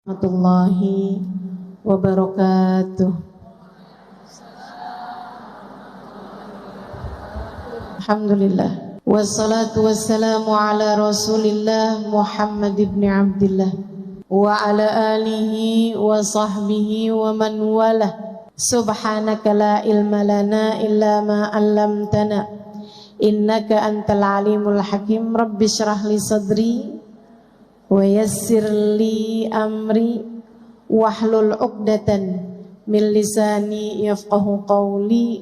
Warahmatullahi wabarakatuh. Alhamdulillah. Wassalatu wassalamu ala Rasulillah Muhammad ibn Abdillah wa ala alihi wa sahbihi wa man walah. Subhanaka la ilma lana illa ma 'allamtana innaka antal alimul hakim. Rabbi shrah li sadri wa yassir li amri wahlul 'uqdatan min lisani yafqahu qawli,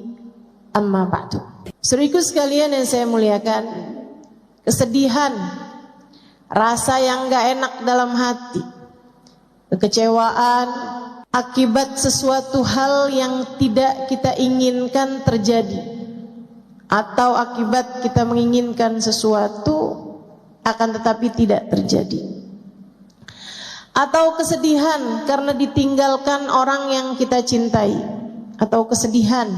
amma ba'du. Saudaraku sekalian yang saya muliakan, kesedihan, rasa yang gak enak dalam hati, kekecewaan akibat sesuatu hal yang tidak kita inginkan terjadi, atau akibat kita menginginkan sesuatu akan tetapi tidak terjadi, atau kesedihan karena ditinggalkan orang yang kita cintai, atau kesedihan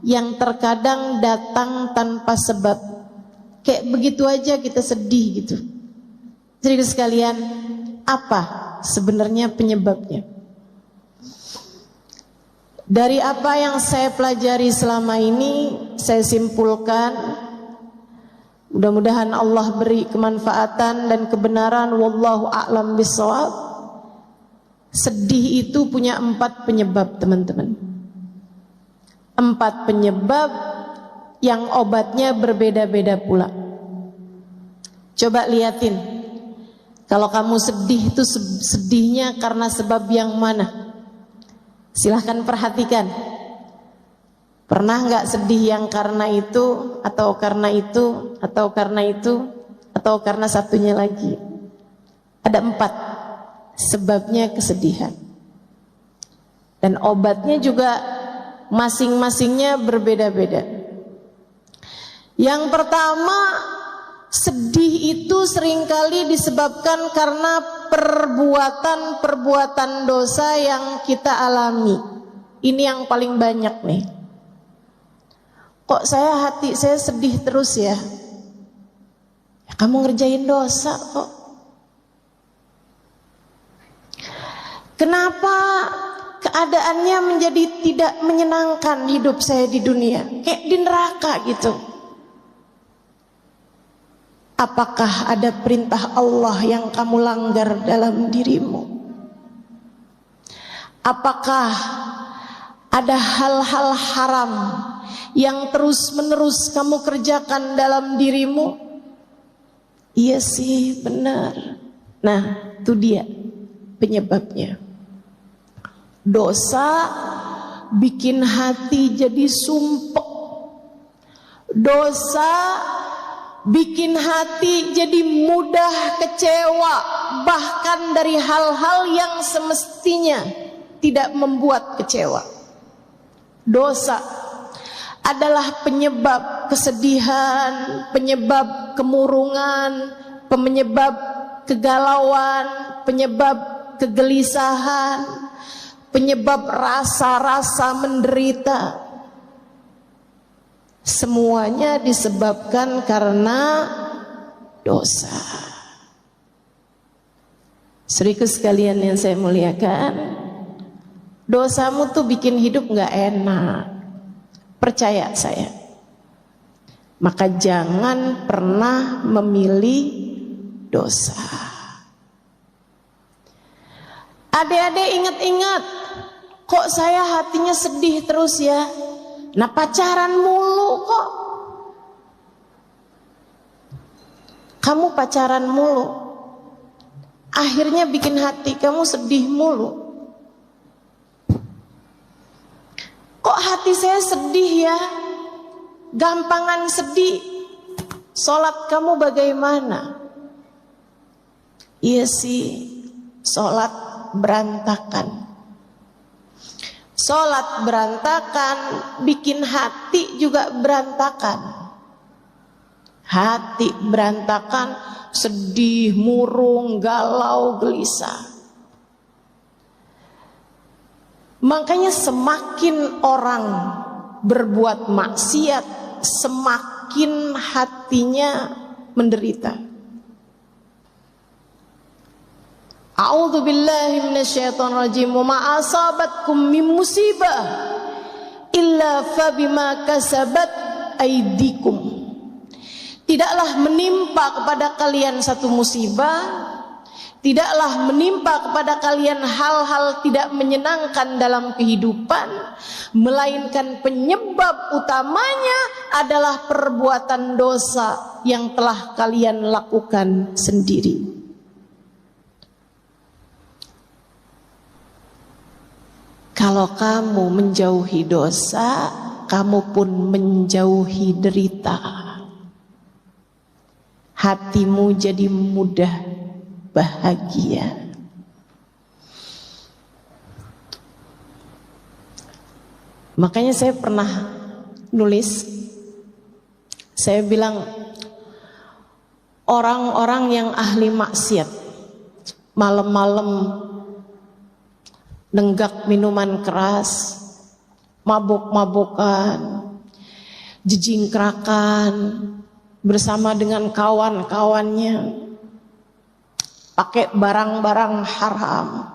yang terkadang datang tanpa sebab, kayak begitu aja kita sedih gitu. Jadi sekalian, apa sebenarnya penyebabnya? Dari apa yang saya pelajari selama ini, saya simpulkan, mudah-mudahan Allah beri kemanfaatan dan kebenaran, wallahu a'lam bishawab. Sedih itu punya 4 penyebab, teman-teman. 4 penyebab yang obatnya berbeda-beda pula. Coba liatin, kalau kamu sedih itu sedihnya karena sebab yang mana? Silahkan perhatikan. Pernah nggak sedih yang karena itu, atau karena itu, atau karena itu, atau karena satunya lagi? Ada 4 sebabnya kesedihan. Dan obatnya juga masing-masingnya berbeda-beda. Yang pertama, sedih itu seringkali disebabkan karena perbuatan-perbuatan dosa yang kita alami. Ini yang paling banyak nih. Kok hati saya sedih terus ya? Ya kamu ngerjain dosa kok. Kenapa keadaannya menjadi tidak menyenangkan hidup saya di dunia? Kayak di neraka gitu. Apakah ada perintah Allah yang kamu langgar dalam dirimu? Apakah ada hal-hal haram yang terus-menerus kamu kerjakan dalam dirimu? Iya sih, benar. Nah, itu dia penyebabnya. Dosa bikin hati jadi sumpek. Dosa bikin hati jadi mudah kecewa, bahkan dari hal-hal yang semestinya tidak membuat kecewa. Dosa adalah penyebab kesedihan, penyebab kemurungan, penyebab kegalauan, penyebab kegelisahan, penyebab rasa-rasa menderita. Semuanya disebabkan karena dosa. Saudaraku sekalian yang saya muliakan, dosamu tuh bikin hidup gak enak. Percaya saya. Maka jangan pernah memilih dosa. Adik-adik ingat-ingat, kok saya hatinya sedih terus ya? Nah, pacaran mulu kok. Kamu pacaran mulu, akhirnya bikin hati kamu sedih mulu. Kok hati saya sedih ya? Gampangan sedih. Sholat kamu bagaimana? Iya sih, sholat berantakan. Sholat berantakan, bikin hati juga berantakan. Hati berantakan, sedih, murung, galau, gelisah. Makanya semakin orang berbuat maksiat, semakin hatinya menderita. A'udzu billahi minasyaitonir rajim. Wa ma asabatkum min musibah illa fabima kasabat aydikum. Tidaklah menimpa kepada kalian satu musibah, tidaklah menimpa kepada kalian hal-hal tidak menyenangkan dalam kehidupan, melainkan penyebab utamanya adalah perbuatan dosa yang telah kalian lakukan sendiri. Kalau kamu menjauhi dosa, kamu pun menjauhi derita. Hatimu jadi mudah bahagia. Makanya saya pernah nulis, saya bilang orang-orang yang ahli maksiat malam-malam nenggak minuman keras, mabuk-mabukan, jejingkrakan bersama dengan kawan-kawannya, pakai barang-barang haram.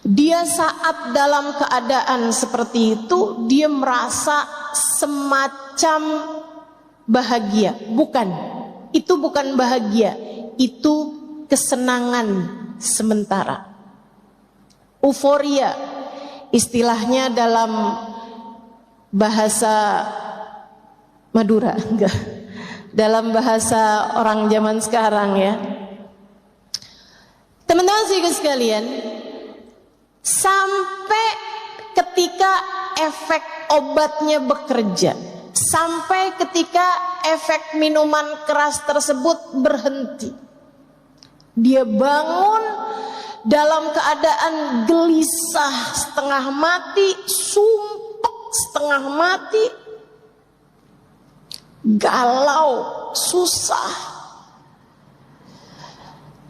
Dia saat dalam keadaan seperti itu, dia merasa semacam bahagia. Bukan, itu bukan bahagia, itu kesenangan sementara. Euforia, istilahnya dalam bahasa Madura, enggak, dalam bahasa orang zaman sekarang ya. Teman-teman sekalian, sampai ketika efek obatnya bekerja, sampai ketika efek minuman keras tersebut berhenti, dia bangun dalam keadaan gelisah, setengah mati, sumpek setengah mati, galau, susah.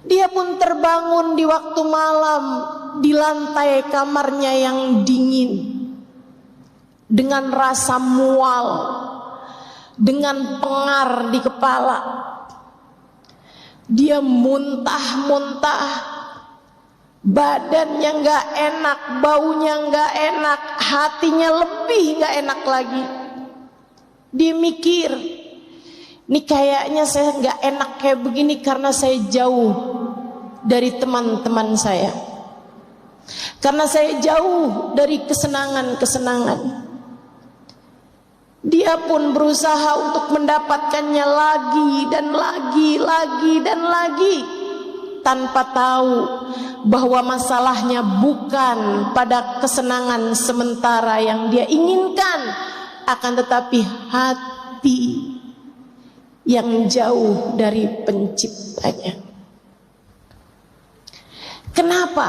Dia pun terbangun di waktu malam di lantai kamarnya yang dingin, dengan rasa mual, dengan pengar di kepala. Dia muntah-muntah, badannya gak enak, baunya gak enak, hatinya lebih gak enak lagi. Dia mikir, ini kayaknya saya gak enak kayak begini karena saya jauh dari teman-teman saya, karena saya jauh dari kesenangan-kesenangan. Dia pun berusaha untuk mendapatkannya lagi dan lagi, tanpa tahu bahwa masalahnya bukan pada kesenangan sementara yang dia inginkan, akan tetapi hati yang jauh dari penciptanya. Kenapa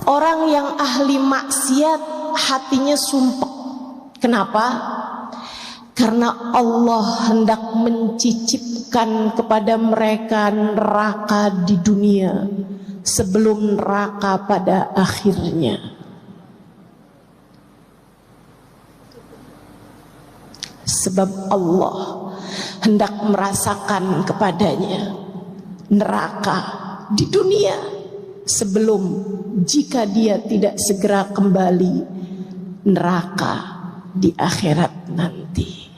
orang yang ahli maksiat hatinya sumpek? Kenapa? Karena Allah hendak mencicipkan kepada mereka neraka di dunia sebelum neraka pada akhirnya. Sebab Allah hendak merasakan kepadanya neraka di dunia sebelum, jika dia tidak segera kembali, neraka di akhirat nanti.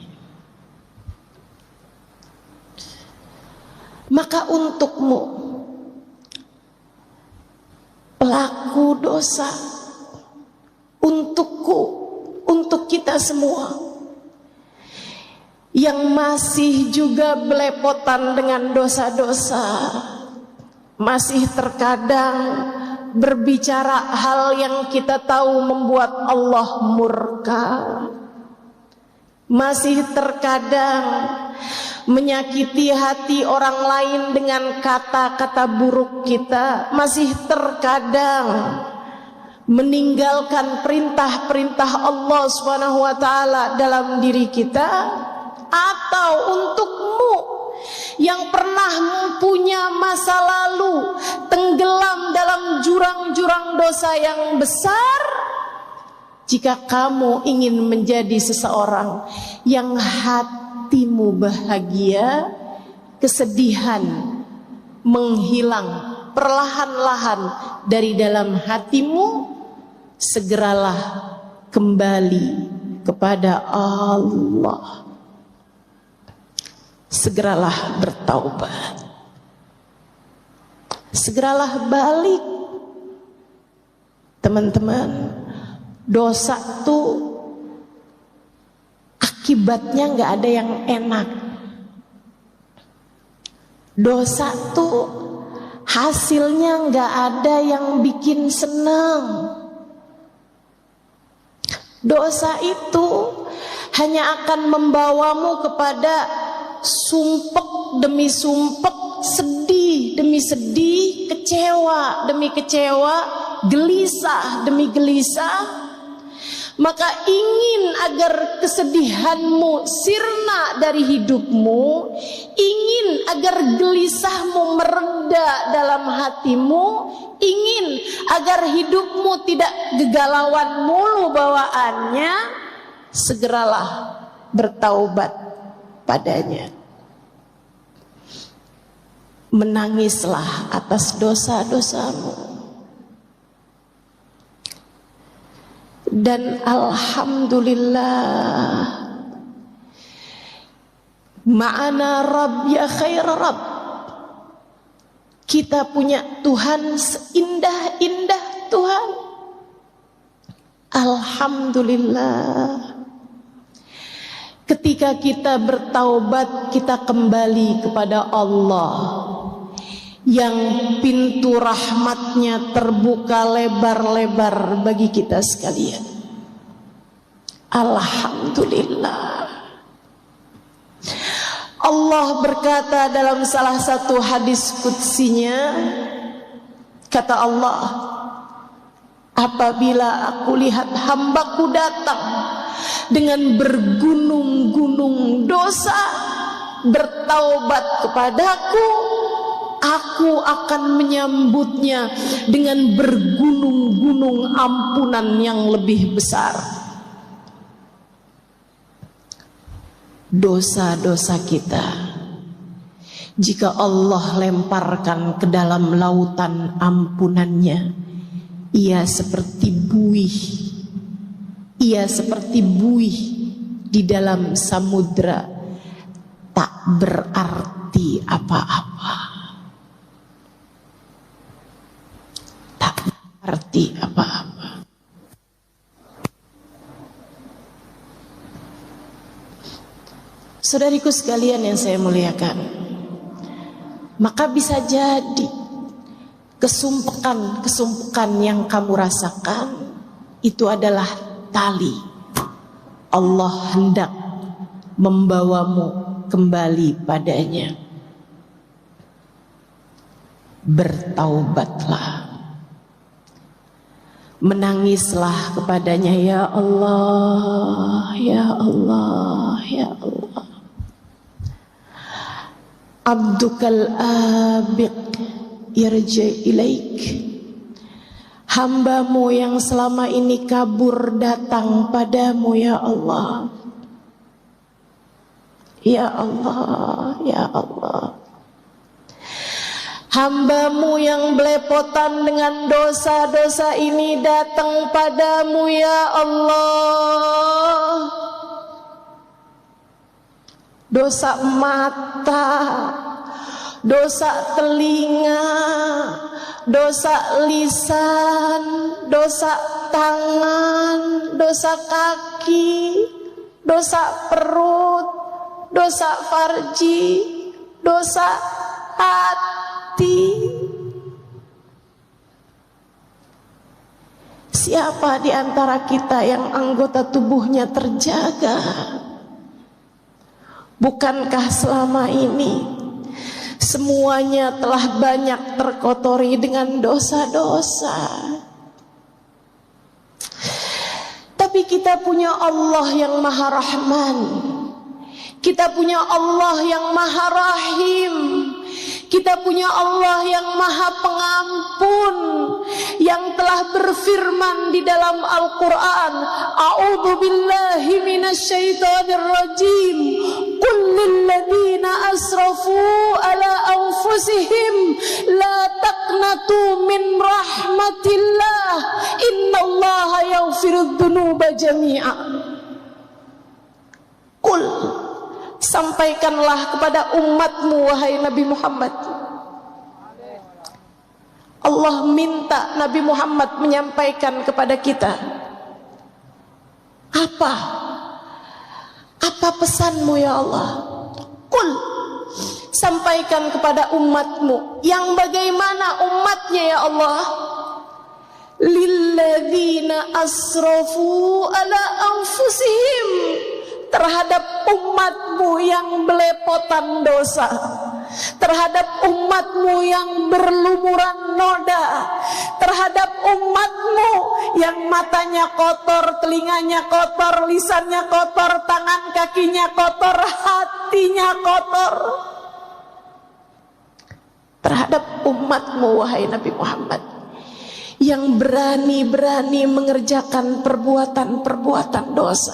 Maka untukmu, pelaku dosa, untukku, untuk kita semua yang masih juga belepotan dengan dosa-dosa, masih terkadang berbicara hal yang kita tahu membuat Allah murka, masih terkadang menyakiti hati orang lain dengan kata-kata buruk kita, masih terkadang meninggalkan perintah-perintah Allah SWT dalam diri kita. Atau untukmu yang pernah mempunyai masa lalu tenggelam dalam jurang-jurang dosa yang besar, jika kamu ingin menjadi seseorang yang hatimu bahagia, kesedihan menghilang perlahan-lahan dari dalam hatimu, segeralah kembali kepada Allah. Segeralah bertaubat. Segeralah balik. Teman-teman, dosa tuh akibatnya nggak ada yang enak. Dosa tuh hasilnya nggak ada yang bikin senang. Dosa itu hanya akan membawamu kepada sumpek demi sumpek, sedih demi sedih, kecewa demi kecewa, gelisah demi gelisah. Maka ingin agar kesedihanmu sirna dari hidupmu, ingin agar gelisahmu mereda dalam hatimu, ingin agar hidupmu tidak gegalauan mulu bawaannya, segeralah bertaubat padanya. Menangislah atas dosa-dosamu. Dan alhamdulillah, ma'ana Rabb ya khair Rabb. Kita punya Tuhan seindah-indah Tuhan. Alhamdulillah. Ketika kita bertaubat, kita kembali kepada Allah yang pintu rahmatnya terbuka lebar-lebar bagi kita sekalian. Alhamdulillah. Allah berkata dalam salah satu hadis qudsinya, kata Allah, apabila aku lihat hambaku datang dengan bergunung-gunung dosa, bertaubat kepadaku, aku akan menyambutnya dengan bergunung-gunung ampunan yang lebih besar. Dosa-dosa kita, jika Allah lemparkan ke dalam lautan ampunannya, ia seperti buih. Ia seperti buih di dalam samudra, tak berarti apa-apa. Tak berarti apa-apa. Saudariku sekalian yang saya muliakan, maka bisa jadi kesumpekan yang kamu rasakan itu adalah tali. Allah hendak membawamu kembali padanya. Bertaubatlah, menangislah kepadanya, ya Allah, ya Allah, ya Allah. Abdukal abiq yarji ilaik. Hambamu yang selama ini kabur datang padamu, ya Allah. Ya Allah, ya Allah. Hambamu yang belepotan dengan dosa-dosa ini datang padamu, ya Allah. Dosa mata, dosa telinga, dosa lisan, dosa tangan, dosa kaki, dosa perut, dosa farji, dosa hati. Siapa di antara kita yang anggota tubuhnya terjaga? Bukankah selama ini semuanya telah banyak terkotori dengan dosa-dosa? Tapi kita punya Allah yang Maha Rahman. Kita punya Allah yang Maha Rahim. Kita punya Allah yang Maha Pengampun, yang telah berfirman di dalam Al-Quran, A'udzu billahi minasyaitonir rajim, qul lil ladzina asrafu ala anfusihim la taqnatu min rahmatillah innallaha yaghfirudz dzunuba jami'a. Qul, sampaikanlah kepada umatmu wahai Nabi Muhammad. Allah minta Nabi Muhammad menyampaikan kepada kita. Apa pesanmu ya Allah? Qul, sampaikan kepada umatmu. Yang bagaimana umatnya ya Allah? Lilladzina asrafu ala anfusihim, terhadap umatmu yang belepotan dosa, terhadap umatmu yang berlumuran noda, terhadap umatmu yang matanya kotor, telinganya kotor, lisannya kotor, tangan kakinya kotor, hatinya kotor. Terhadap umatmu wahai Nabi Muhammad, yang berani-berani mengerjakan perbuatan-perbuatan dosa,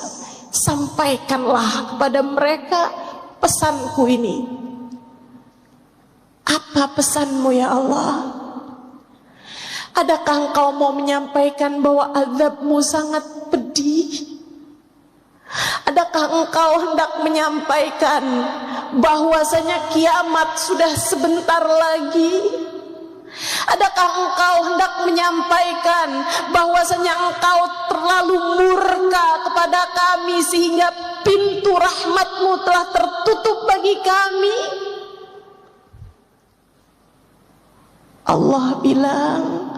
sampaikanlah kepada mereka pesanku ini. Apa pesanmu ya Allah? Adakah engkau mau menyampaikan bahwa azabmu sangat pedih? Adakah engkau hendak menyampaikan bahwasanya kiamat sudah sebentar lagi? Adakah engkau hendak menyampaikan bahwasanya engkau terlalu murka kepada kami sehingga pintu rahmatmu telah tertutup bagi kami? Allah bilang,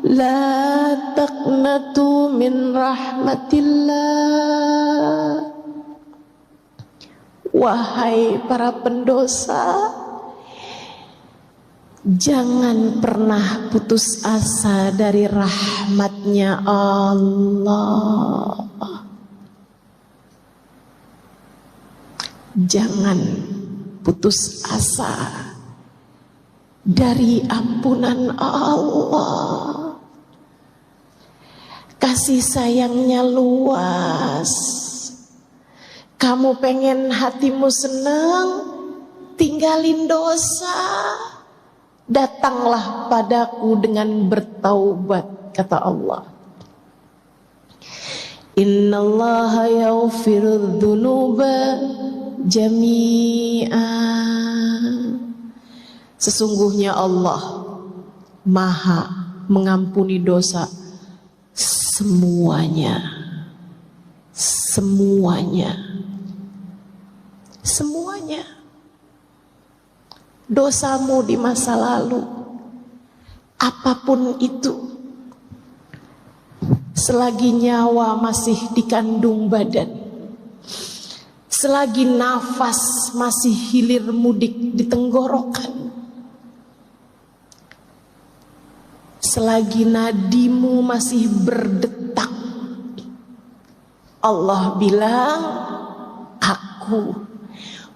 la taqnatu min rahmatillah. Wahai para pendosa, jangan pernah putus asa dari rahmatnya Allah. Jangan putus asa dari ampunan Allah. Kasih sayangnya luas. Kamu pengen hatimu senang, tinggalin dosa. Datanglah padaku dengan bertaubat, kata Allah. Innallaha yaghfirudz dzunuba jami'a. Sesungguhnya Allah Maha mengampuni dosa semuanya. Semuanya. Semuanya. Dosamu di masa lalu, apapun itu, selagi nyawa masih dikandung badan, selagi nafas masih hilir mudik di tenggorokan, selagi nadimu masih berdetak, Allah bilang, aku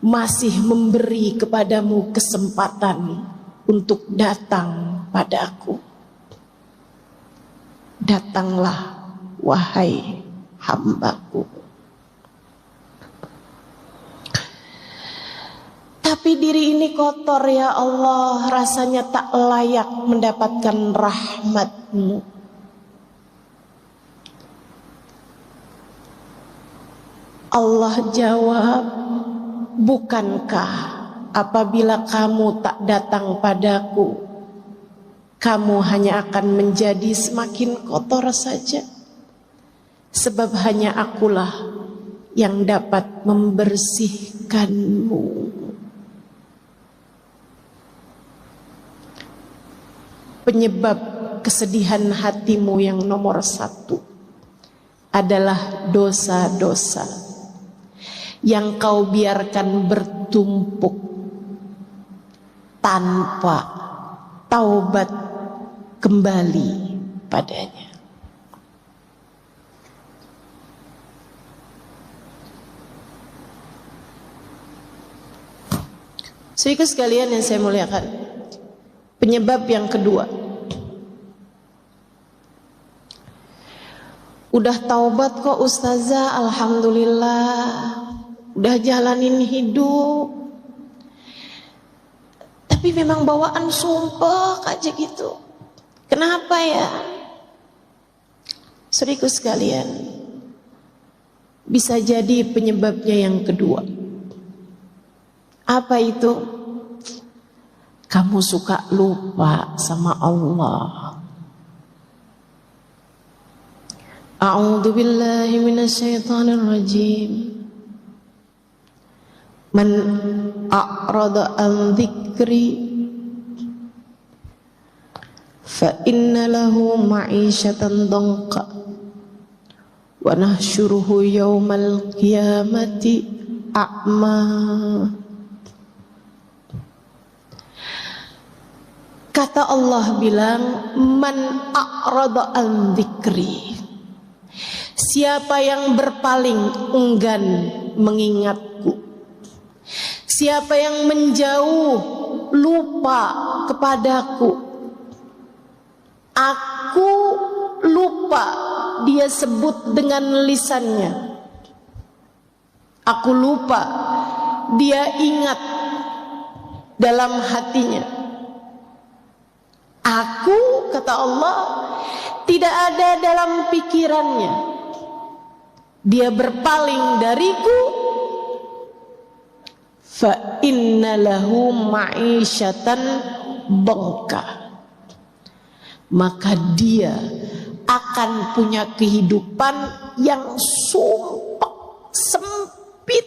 masih memberi kepadamu kesempatan untuk datang padaku. Datanglah wahai hambaku. Tapi diri ini kotor ya Allah, rasanya tak layak mendapatkan rahmat-Mu. Allah jawab, bukankah apabila kamu tak datang padaku, kamu hanya akan menjadi semakin kotor saja? Sebab hanya akulah yang dapat membersihkanmu. Penyebab kesedihan hatimu yang nomor satu adalah dosa-dosa yang kau biarkan bertumpuk tanpa taubat kembali padanya. Saudara sekalian yang saya muliakan, penyebab yang kedua, udah taubat kok ustazah, alhamdulillah. udah jalanin hidup, tapi memang bawaan sumpah aja gitu. Kenapa ya? Saudaraku sekalian, bisa jadi penyebabnya yang kedua. Apa itu? Kamu suka lupa sama Allah. A'udzu billahi minasyaitonir rajim. Man a'rada an dzikri fa inna lahu ma'isyatan dhanqa wa nahsyuruhu yaumal qiyamati a'ma. Kata Allah bilang, man a'rada an dzikri, siapa yang berpaling enggan mengingatku, siapa yang menjauh lupa kepadaku, aku lupa, dia sebut dengan lisannya, aku lupa, dia ingat dalam hatinya. Aku, kata Allah, tidak ada dalam pikirannya. Dia berpaling dariku. Fa inna lahu ma'isyatan dhanqa, maka dia akan punya kehidupan yang sumpah, sempit.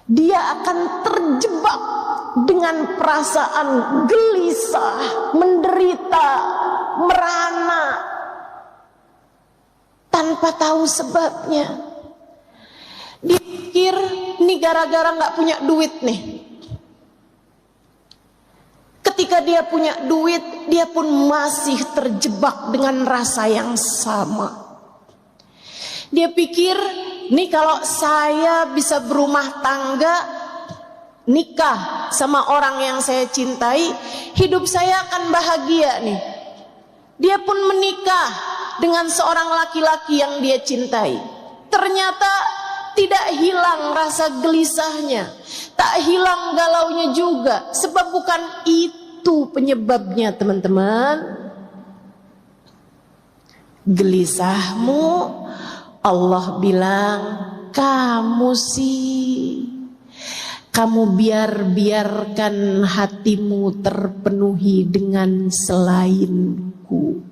Dia akan terjebak dengan perasaan gelisah, menderita, merana, tanpa tahu sebabnya. Dia pikir ini gara-gara gak punya duit nih. Ketika dia punya duit, dia pun masih terjebak dengan rasa yang sama. Dia pikir, nih kalau saya bisa berumah tangga, nikah sama orang yang saya cintai, hidup saya akan bahagia nih. Dia pun menikah dengan seorang laki-laki yang dia cintai. Ternyata tidak hilang rasa gelisahnya, tak hilang galaunya juga. Sebab bukan itu penyebabnya, teman-teman. Gelisahmu, Allah bilang, kamu biarkan hatimu terpenuhi dengan selainku.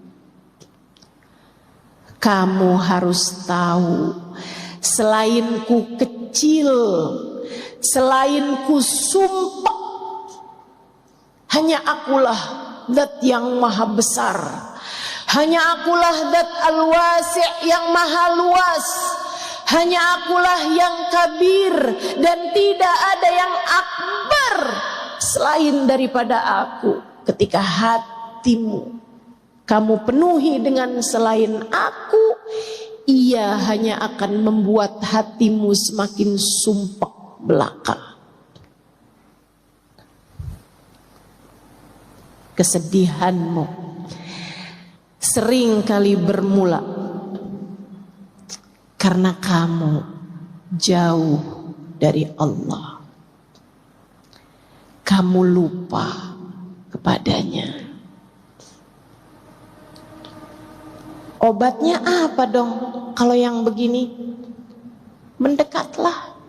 Kamu harus tahu, selainku kecil, selainku sumpah, hanya akulah zat yang maha besar, hanya akulah zat al-wasi' yang maha luas, hanya akulah yang kabir, dan tidak ada yang akbar selain daripada aku. Ketika hatimu kamu penuhi dengan selain aku, ia hanya akan membuat hatimu semakin sumpek belaka. Kesedihanmu sering kali bermula karena kamu jauh dari Allah. Kamu lupa kepadanya. Obatnya apa dong kalau yang begini? Mendekatlah.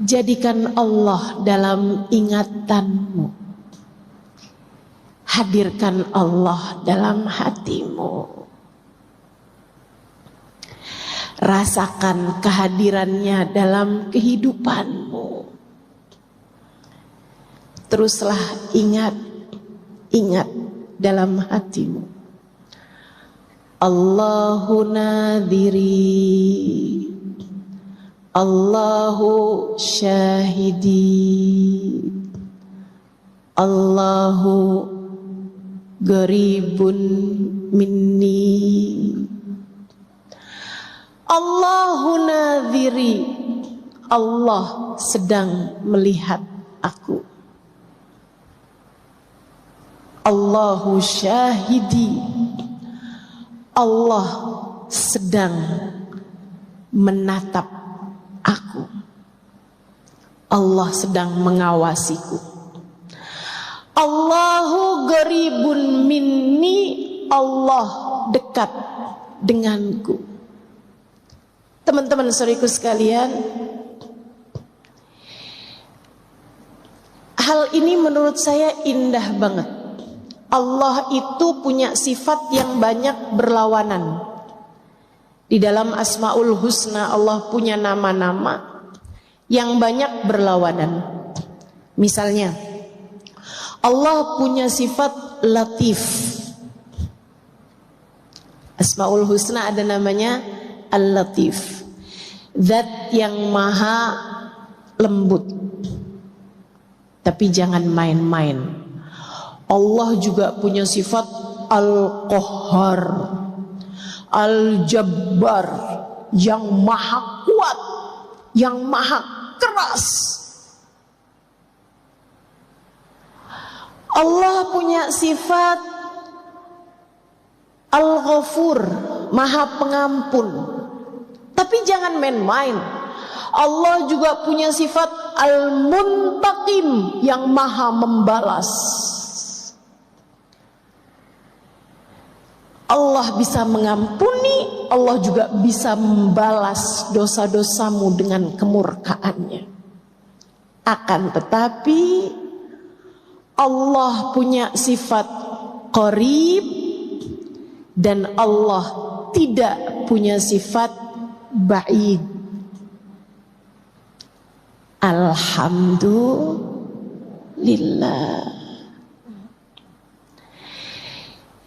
Jadikan Allah dalam ingatanmu. Hadirkan Allah dalam hatimu. Rasakan kehadirannya dalam kehidupanmu. Teruslah ingat dalam hatimu. Allahu nadhiri, Allahu syahidi, Allahu garibun minni. Allahu nadhiri, Allah sedang melihat aku. Allahu syahidi, Allah sedang menatap Allah sedang mengawasiku. Allahu qaribun minni, Allah dekat denganku. Teman-teman saudaraku sekalian, hal ini menurut saya indah banget. Allah itu punya sifat yang banyak berlawanan. Di dalam Asmaul Husna Allah punya nama-nama yang banyak berlawanan. Misalnya, Allah punya sifat Latif. Asmaul Husna ada namanya Al-Latif, zat yang maha lembut. Tapi jangan main-main. Allah juga punya sifat Al-Qahhar, Al-Jabbar, yang maha kuat, yang maha keras. Allah punya sifat Al-Ghafur, maha pengampun. Tapi jangan main-main. Allah juga punya sifat Al-Muntaqim, yang maha membalas. Allah bisa mengampuni, Allah juga bisa membalas dosa-dosamu dengan kemurkaannya. Akan tetapi Allah punya sifat Qarib dan Allah tidak punya sifat Ba'id. Alhamdulillah.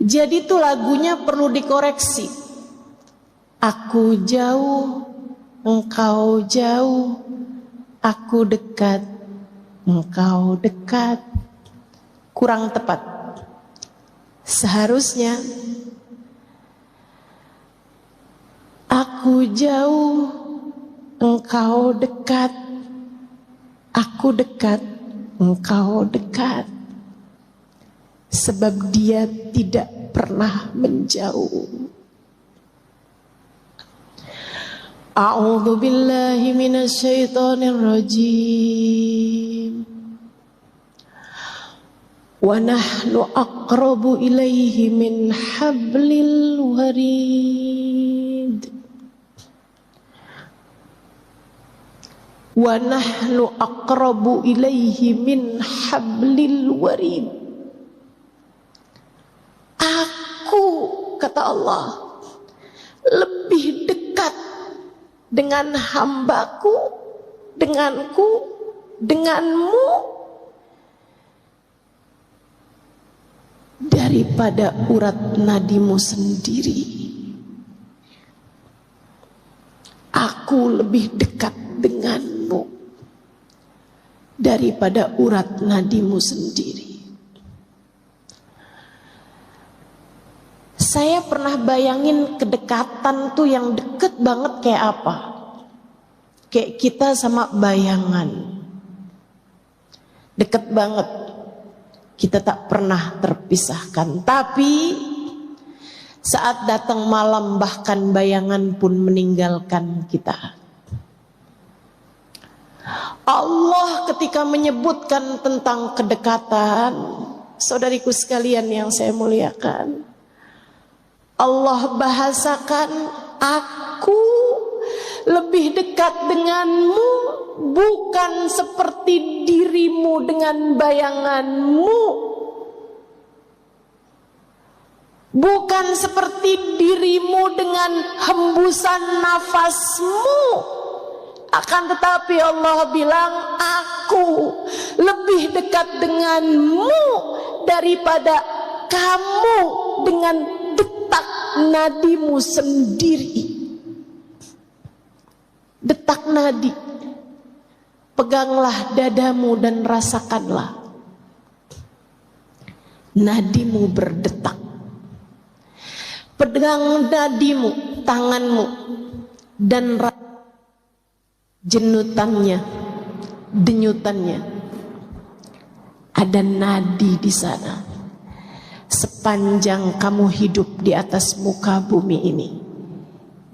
Jadi itu lagunya perlu dikoreksi. Aku jauh, engkau jauh, aku dekat, engkau dekat. Kurang tepat. Seharusnya aku jauh, engkau dekat, aku dekat, engkau dekat. Sebab dia tidak pernah menjauh. A'udzu billahi minasyaitonir rajim. Wa nahnu aqrabu ilaihi min hablil warid. Wa nahnu aqrabu ilaihi min hablil warid. Aku, kata Allah, lebih dekat dengan hambaku, denganku, denganmu daripada urat nadimu sendiri. Aku lebih dekat denganmu daripada urat nadimu sendiri. Saya pernah bayangin kedekatan tuh yang deket banget kayak apa. Kayak kita sama bayangan. Deket banget. Kita tak pernah terpisahkan. Tapi saat datang malam bahkan bayangan pun meninggalkan kita. Allah ketika menyebutkan tentang kedekatan, saudariku sekalian yang saya muliakan, Allah bahasakan, aku lebih dekat denganmu, bukan seperti dirimu dengan bayanganmu, bukan seperti dirimu dengan hembusan nafasmu. Akan tetapi Allah bilang, aku lebih dekat denganmu daripada kamu dengan detak nadimu sendiri. Detak nadi. Peganglah dadamu dan rasakanlah. Nadimu berdetak. Pegang nadimu, tanganmu, dan jenutannya, denyutannya. Ada nadi di sana. Sepanjang kamu hidup di atas muka bumi ini,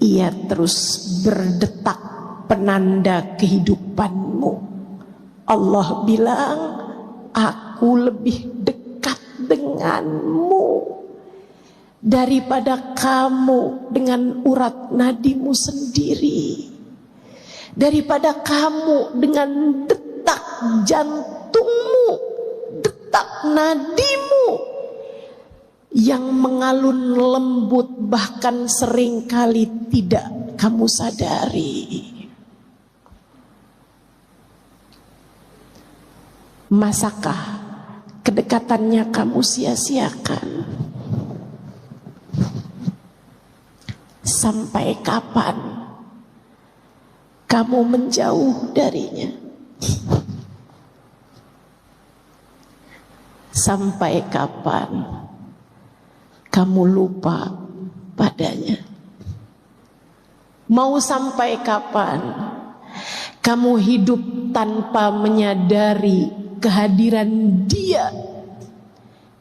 ia terus berdetak, penanda kehidupanmu. Allah bilang, aku lebih dekat denganmu daripada kamu dengan urat nadimu sendiri, daripada kamu dengan detak jantungmu, detak nadimu yang mengalun lembut, bahkan seringkali tidak kamu sadari. Masakah kedekatannya kamu sia-siakan? Sampai kapan kamu menjauh darinya? Sampai kapan kamu lupa padanya? Mau sampai kapan kamu hidup tanpa menyadari kehadiran Dia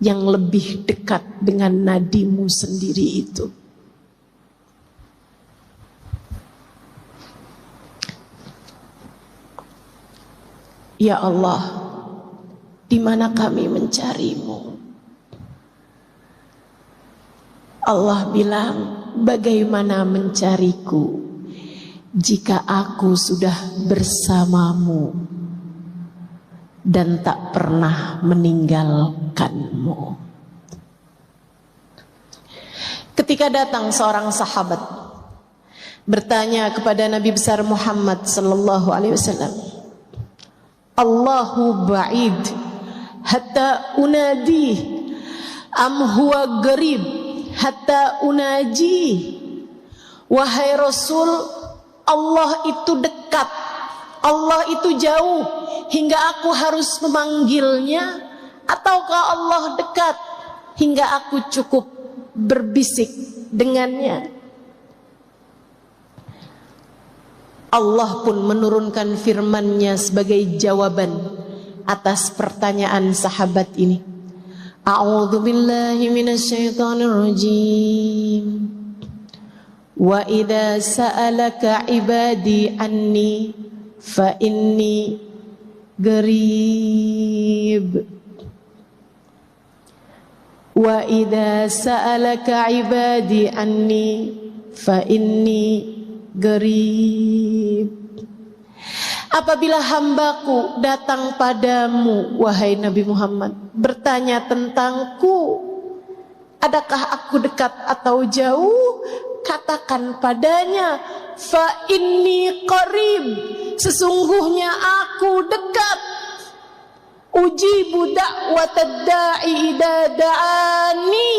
yang lebih dekat dengan nadimu sendiri itu? Ya Allah, di mana kami mencarimu? Allah bilang, bagaimana mencariku jika aku sudah bersamamu dan tak pernah meninggalkanmu? Ketika datang seorang sahabat bertanya kepada Nabi besar Muhammad sallallahu alaihi wasallam, Allahu ba'id hatta unadi am huwa garib hatta unaji. Wahai Rasul, Allah itu dekat, Allah itu jauh hingga aku harus memanggilnya, ataukah Allah dekat hingga aku cukup berbisik dengannya? Allah pun menurunkan firman-Nya sebagai jawaban atas pertanyaan sahabat ini. A'udzu billahi minasyaitonir rajim. Wa idza sa'alaka 'ibadi anni fa inni qarib. Wa idza sa'alaka 'ibadi anni fa inni qarib. Apabila hambaku datang padamu, wahai Nabi Muhammad, bertanya tentangku, adakah aku dekat atau jauh? Katakan padanya, fa inni qarib, sesungguhnya aku dekat. Ujibu da'watad da'i idza da'ani,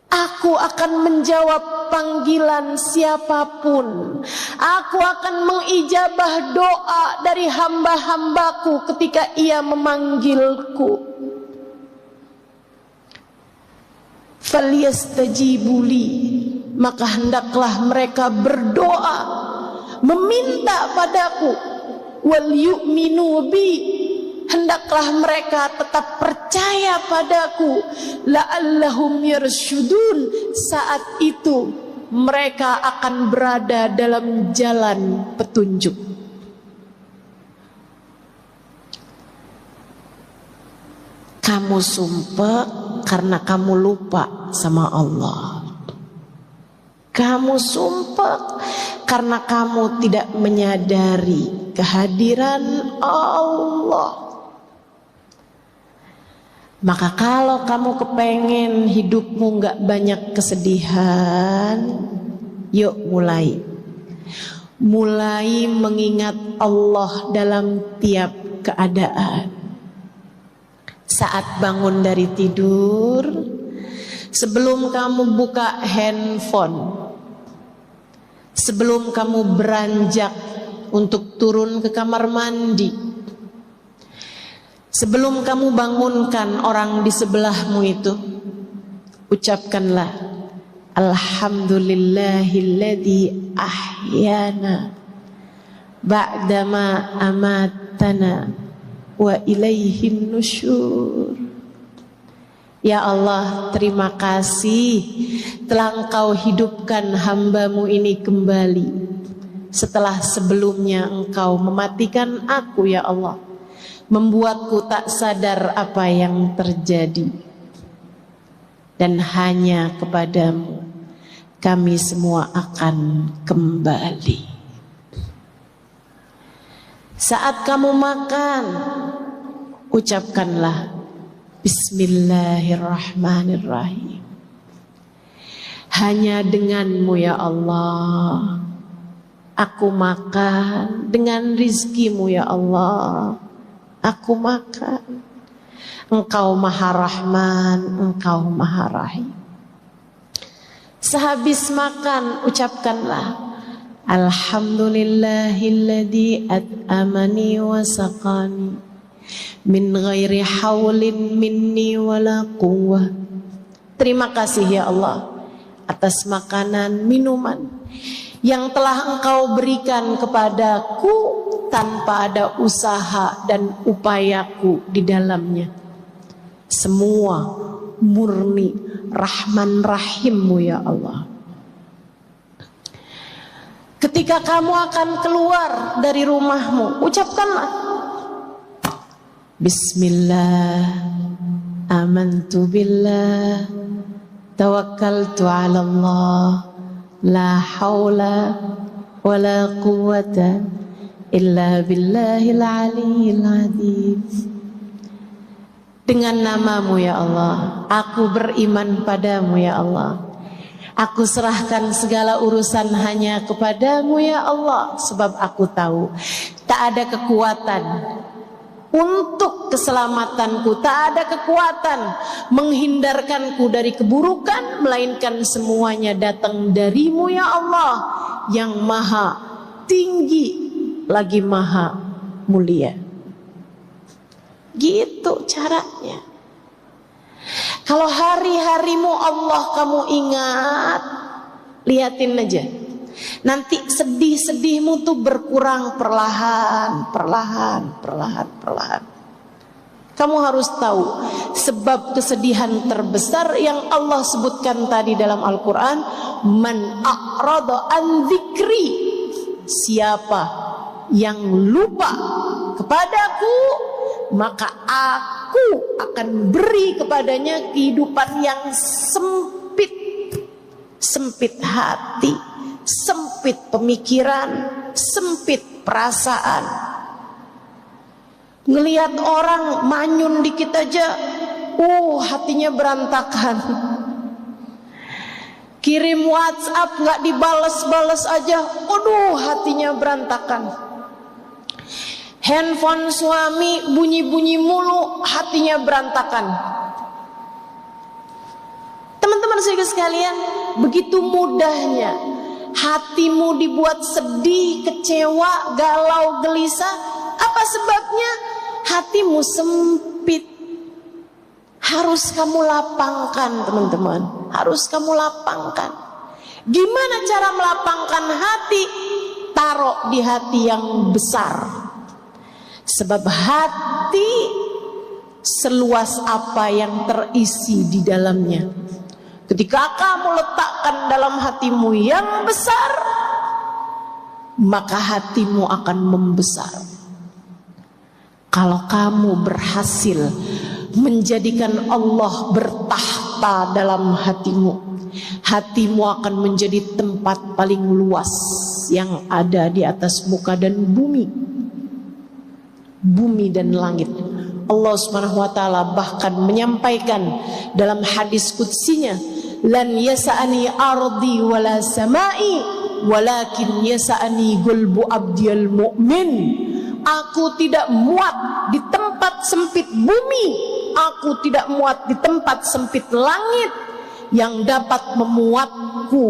aku akan menjawab panggilan siapapun. Aku akan mengijabah doa dari hamba-hambaku ketika ia memanggilku. Falyastajibuli, maka hendaklah mereka berdoa, meminta padaku. Wal yu'minu bi, hendaklah mereka tetap percaya padaku. La'allahum yarsyudun, saat itu mereka akan berada dalam jalan petunjuk. Kamu sumpah karena kamu lupa sama Allah. Kamu sumpah karena kamu tidak menyadari kehadiran Allah. Maka kalau kamu kepengen hidupmu gak banyak kesedihan, yuk mulai mengingat Allah dalam tiap keadaan. Saat bangun dari tidur, sebelum kamu buka handphone, sebelum kamu beranjak untuk turun ke kamar mandi, sebelum kamu bangunkan orang di sebelahmu itu, ucapkanlah Alhamdulillahilladzi ahyana ba'dama amatana wa ilaihin nusyur. Ya Allah, terima kasih telah Engkau hidupkan hambamu ini kembali setelah sebelumnya Engkau mematikan aku ya Allah, membuatku tak sadar apa yang terjadi. Dan hanya kepadamu kami semua akan kembali. Saat kamu makan, ucapkanlah Bismillahirrahmanirrahim. Hanya denganmu ya Allah aku makan, dengan rizkimu ya Allah aku makan. Engkau Maha Rahman, Engkau Maha Rahim. Sehabis makan ucapkanlah Alhamdulillahilladzi at'amani wa saqani min ghairi haulin minni wala quwwah. Terima kasih ya Allah atas makanan, minuman yang telah Engkau berikan kepadaku tanpa ada usaha dan upayaku di dalamnya. Semua murni Rahman Rahimmu ya Allah. Ketika kamu akan keluar dari rumahmu, ucapkanlah Bismillah, amantu billah, tawakkaltu ala Allah, la hawla wa la quwwata illa billahil aliyyil azim. Dengan namamu ya Allah, aku beriman padamu ya Allah. Aku serahkan segala urusan hanya kepadamu ya Allah. Sebab aku tahu tak ada kekuatan untuk keselamatanku, tak ada kekuatan menghindarkanku dari keburukan, melainkan semuanya datang darimu ya Allah, yang maha tinggi lagi maha mulia. Gitu caranya. Kalau hari-harimu Allah kamu ingat, liatin aja. Nanti sedih-sedihmu tuh berkurang perlahan. Kamu harus tahu sebab kesedihan terbesar yang Allah sebutkan tadi dalam Al-Quran, man a'rada an dzikri, siapa yang lupa kepadaku, maka aku akan beri kepadanya kehidupan yang sempit. Sempit hati, sempit pemikiran, sempit perasaan. Ngelihat orang manyun dikit aja, hatinya berantakan. Kirim WhatsApp gak dibales-bales aja, hatinya berantakan. Handphone suami bunyi-bunyi mulu, hatinya berantakan. Teman-teman sekalian, begitu mudahnya hatimu dibuat sedih, kecewa, galau, gelisah. Apa sebabnya? Hatimu sempit. Harus kamu lapangkan teman-teman, harus kamu lapangkan. Gimana cara melapangkan hati? Taruh di hati yang besar. Sebab hati seluas apa yang terisi di dalamnya. Ketika kamu letakkan dalam hatimu yang besar, maka hatimu akan membesar. Kalau kamu berhasil menjadikan Allah bertahta dalam hatimu, hatimu akan menjadi tempat paling luas yang ada di atas muka dan bumi. Bumi dan langit. Allah Subhanahu wa taala bahkan menyampaikan dalam hadis qudsinya, lan yasa'ani ardi wala samai walakin yasa'ani qalbu abdiyal mu'min. Aku tidak muat di tempat sempit bumi, aku tidak muat di tempat sempit langit. Yang dapat memuatku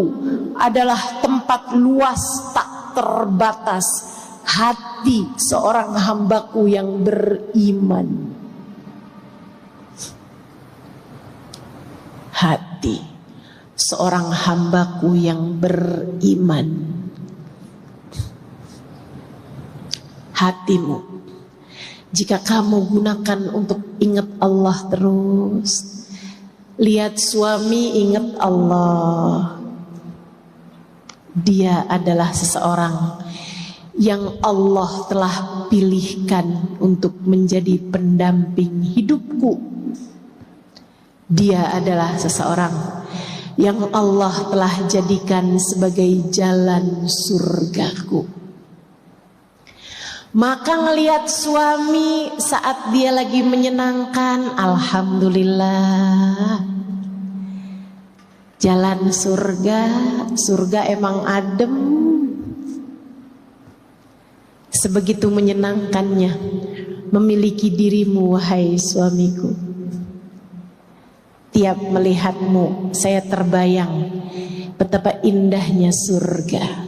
adalah tempat luas tak terbatas, hati seorang hambaku yang beriman. Hati seorang hambaku yang beriman. Hatimu, jika kamu gunakan untuk ingat Allah terus, lihat suami ingat Allah, dia adalah seseorang yang Allah telah pilihkan untuk menjadi pendamping hidupku. Dia adalah seseorang yang Allah telah jadikan sebagai jalan surgaku. Maka ngelihat suami saat dia lagi menyenangkan, alhamdulillah. Jalan surga emang adem. Sebegitu menyenangkannya memiliki dirimu, wahai suamiku. Tiap melihatmu saya terbayang betapa indahnya surga.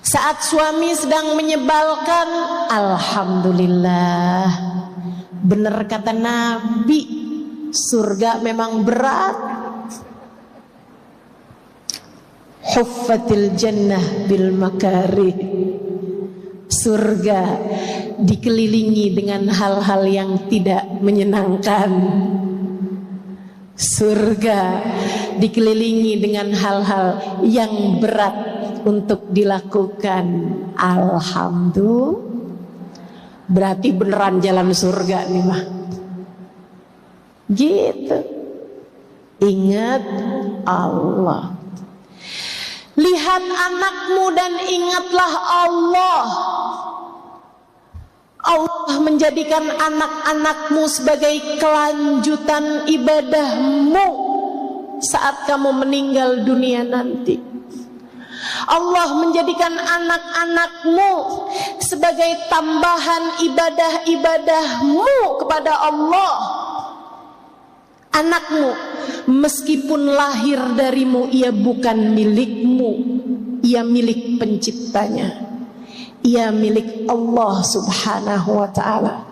Saat suami sedang menyebalkan, alhamdulillah. Benar kata Nabi, surga memang berat. Huffatil jannah bil makarih. Surga dikelilingi dengan hal-hal yang tidak menyenangkan. Surga dikelilingi dengan hal-hal yang berat untuk dilakukan. Alhamdulillah. Berarti beneran jalan surga nih mah. Gitu. Ingat Allah. Lihat anakmu dan ingatlah Allah. Allah menjadikan anak-anakmu sebagai kelanjutan ibadahmu saat kamu meninggal dunia nanti. Allah menjadikan anak-anakmu sebagai tambahan ibadah-ibadahmu kepada Allah. Anakmu meskipun lahir darimu, ia bukan milikmu, ia milik penciptanya. Ia milik Allah subhanahu wa ta'ala.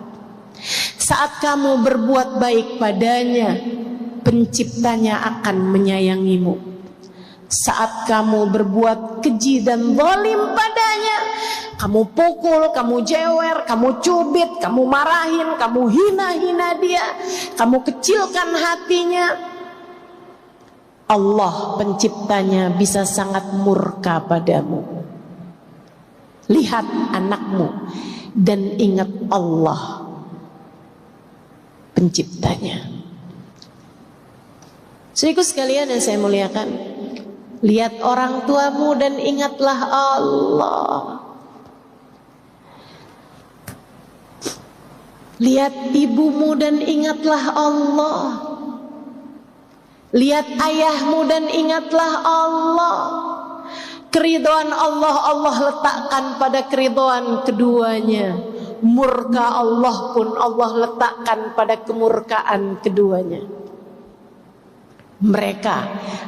Saat kamu berbuat baik padanya, penciptanya akan menyayangimu. Saat kamu berbuat keji dan zalim padanya, kamu pukul, kamu jewer, kamu cubit, kamu marahin, kamu hina-hina dia, kamu kecilkan hatinya, Allah penciptanya bisa sangat murka padamu. Lihat anakmu dan ingat Allah penciptanya. Saudaraku sekalian yang saya muliakan, lihat orang tuamu dan ingatlah Allah. Lihat ibumu dan ingatlah Allah. Lihat ayahmu dan ingatlah Allah. Keridhaan Allah, Allah letakkan pada keridhaan keduanya. Murka Allah pun Allah letakkan pada kemurkaan keduanya. Mereka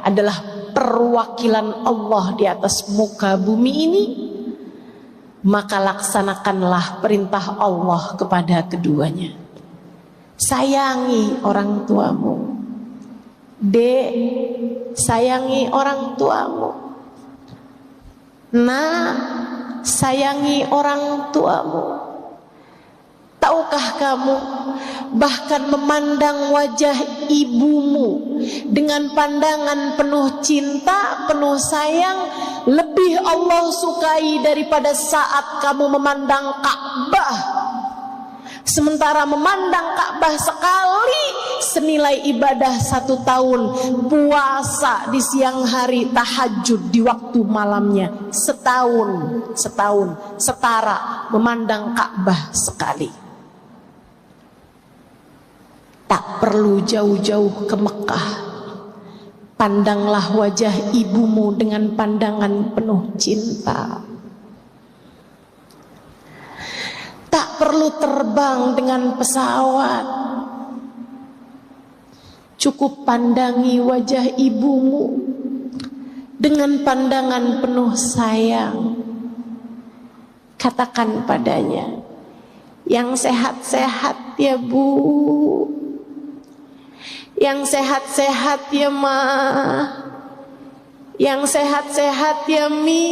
adalah perwakilan Allah di atas muka bumi ini. Maka laksanakanlah perintah Allah kepada keduanya. Sayangi orang tuamu. Dek, sayangi orang tuamu. Nah, sayangi orang tuamu. Tahukah kamu, bahkan memandang wajah ibumu dengan pandangan penuh cinta, penuh sayang, lebih Allah sukai daripada saat kamu memandang Ka'bah. Sementara memandang Ka'bah sekali senilai ibadah 1 tahun, puasa di siang hari, tahajud di waktu malamnya, setahun setara memandang Ka'bah sekali. Tak perlu jauh-jauh ke Mekah. Pandanglah wajah ibumu dengan pandangan penuh cinta. Tak perlu terbang dengan pesawat. Cukup pandangi wajah ibumu dengan pandangan penuh sayang. Katakan padanya, yang sehat-sehat ya Bu, yang sehat-sehat ya Ma, yang sehat-sehat ya Mi.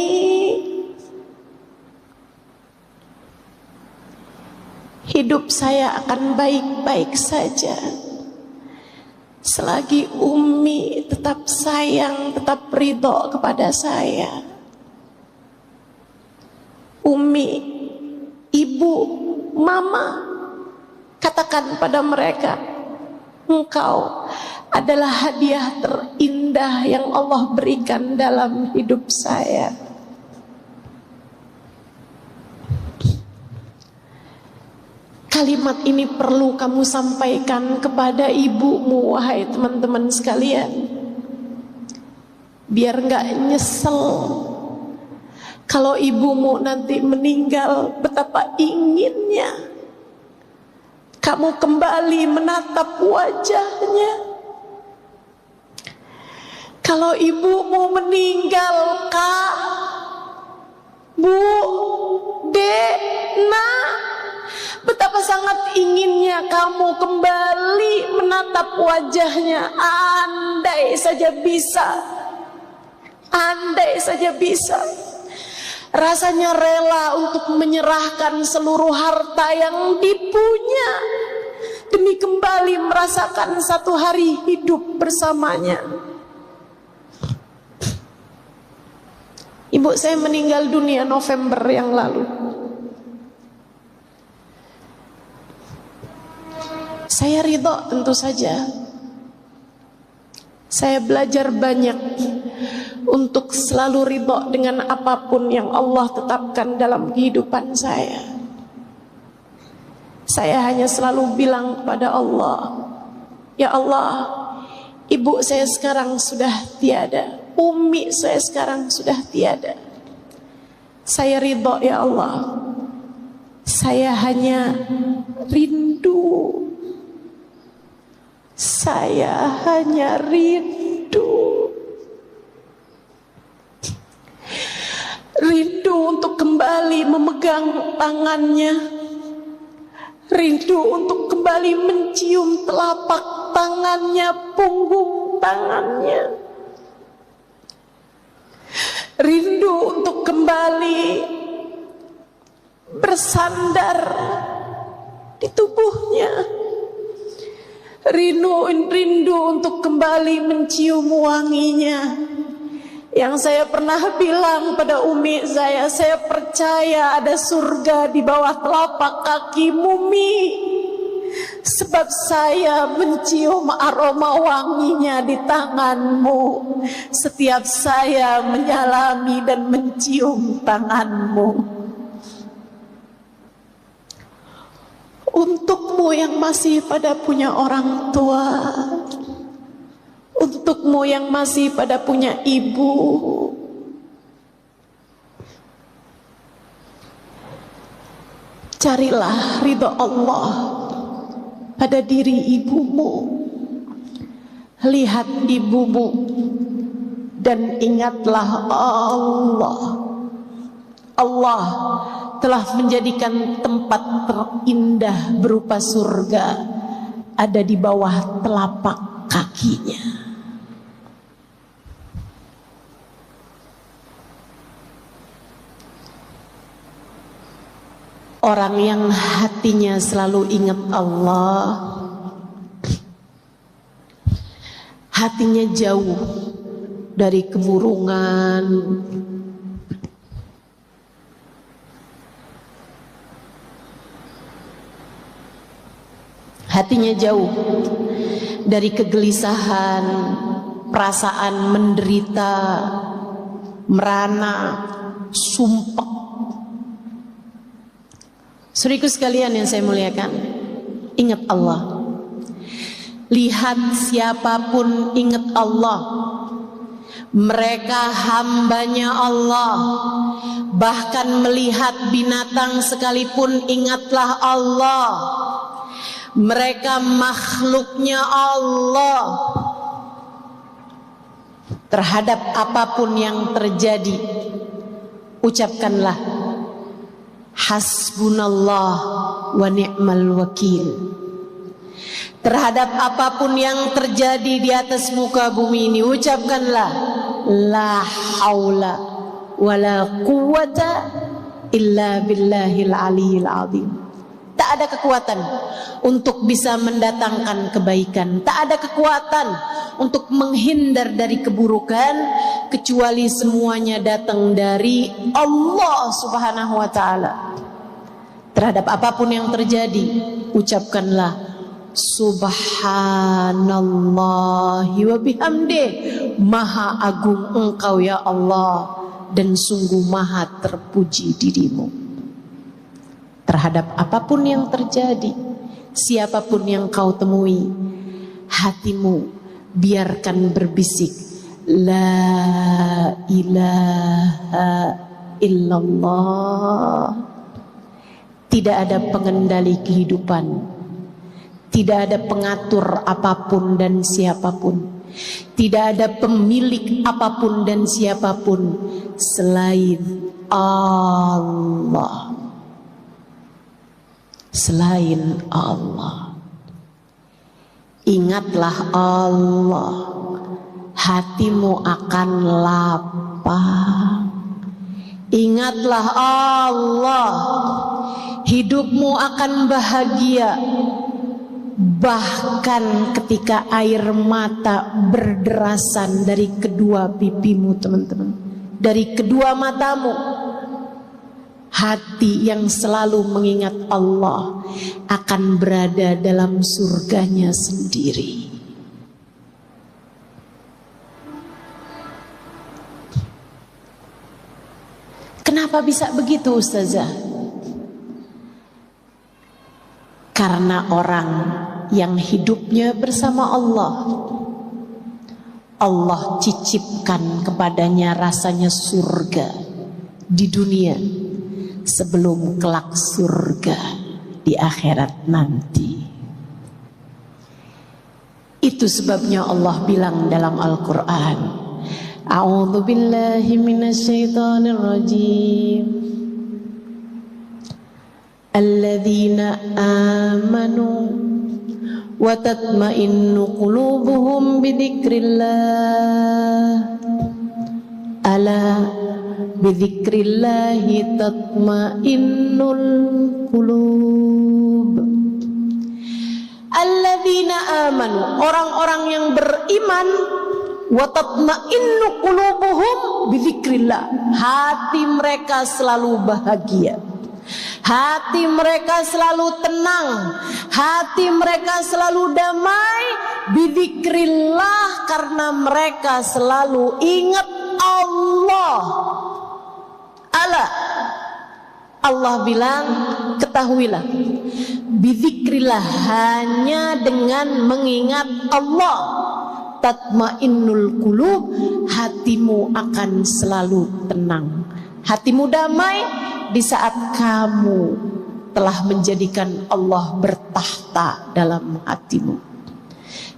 Hidup saya akan baik-baik saja selagi Umi tetap sayang, tetap ridho kepada saya. umi, ibu, mama, katakan pada mereka, engkau adalah hadiah terindah yang Allah berikan dalam hidup saya. Kalimat ini perlu kamu sampaikan kepada ibumu, wahai teman-teman sekalian, biar gak nyesel. Kalau ibumu nanti meninggal, betapa inginnya kamu kembali menatap wajahnya. Kalau ibumu meninggal, Kak, Bu, Dek, Nak, betapa sangat inginnya kamu kembali menatap wajahnya. Andai saja bisa, andai saja bisa. Rasanya rela untuk menyerahkan seluruh harta yang dipunya demi kembali merasakan satu hari hidup bersamanya. Ibu saya meninggal dunia November yang lalu. Saya ridho tentu saja. Saya belajar banyak untuk selalu ridho dengan apapun yang Allah tetapkan dalam kehidupan saya. Saya hanya selalu bilang kepada Allah, ya Allah, ibu saya sekarang sudah tiada, umi saya sekarang sudah tiada. Saya ridho ya Allah. Saya hanya rindu. Saya hanya rindu. Rindu untuk kembali memegang tangannya. Rindu untuk kembali mencium telapak tangannya, punggung tangannya. Rindu untuk kembali bersandar di tubuhnya. Rindu untuk kembali mencium wanginya. Yang saya pernah bilang pada umi saya percaya ada surga di bawah telapak kaki Mumi, sebab saya mencium aroma wanginya di tanganmu setiap saya menyalami dan mencium tanganmu. Untukmu yang masih pada punya orang tua, untukmu yang masih pada punya ibu, carilah ridho Allah pada diri ibumu. Lihat ibumu dan ingatlah Allah. Allah telah menjadikan tempat terindah berupa surga ada di bawah telapak kakinya. Orang yang hatinya selalu ingat Allah, hatinya jauh dari kemurungan, hatinya jauh dari kegelisahan, perasaan menderita, merana, sumpek. Saudaraku sekalian yang saya muliakan, ingat Allah. Lihat siapapun ingat Allah. Mereka hambanya Allah. Bahkan melihat binatang sekalipun ingatlah Allah. Mereka makhluknya Allah. Terhadap apapun yang terjadi, ucapkanlah hasbunallah wa ni'mal wakil. Terhadap apapun yang terjadi di atas muka bumi ini, ucapkanlah la haula wa la quwata illa billahil aliyil azim. Tak Tak ada kekuatan untuk bisa mendatangkan kebaikan. Tak ada kekuatan untuk menghindar dari keburukan, kecuali semuanya datang dari Allah Subhanahu wa ta'ala. Terhadap apapun yang terjadi, ucapkanlah Subhanallahi wa bihamdih. Maha agung Engkau ya Allah, dan sungguh maha terpuji dirimu. Terhadap apapun yang terjadi, siapapun yang kau temui, hatimu biarkan berbisik La ilaha illallah. Tidak ada pengendali kehidupan, tidak ada pengatur apapun dan siapapun, tidak ada pemilik apapun dan siapapun selain Allah. Selain Allah. Ingatlah Allah, hatimu akan lapang. Ingatlah Allah, hidupmu akan bahagia. Bahkan ketika air mata berderasan dari kedua pipimu, teman-teman, dari kedua matamu, hati yang selalu mengingat Allah akan berada dalam surganya sendiri. Kenapa bisa begitu, Ustazah? Karena orang yang hidupnya bersama Allah, Allah cicipkan kepadanya rasanya surga di dunia sebelum kelak surga di akhirat nanti. Itu sebabnya Allah bilang dalam Al-Quran, A'udzu billahi minasyaitonir rajim. Alladzina amanu wa tatma'innu qulubuhum bidzikrillah. Ala bidzikrillahi tatma'innul qulub. Alladzina amanu, orang-orang yang beriman, wa tatma'innu qulubuhum bidzikrillah, hati mereka selalu bahagia, hati mereka selalu tenang, hati mereka selalu damai, bidzikrillah, karena mereka selalu ingat Allah. Allah bilang, ketahuilah, bidzikrillah, hanya dengan mengingat Allah, tatmainnul qulub, hatimu akan selalu tenang, hatimu damai di saat kamu telah menjadikan Allah bertahta dalam hatimu.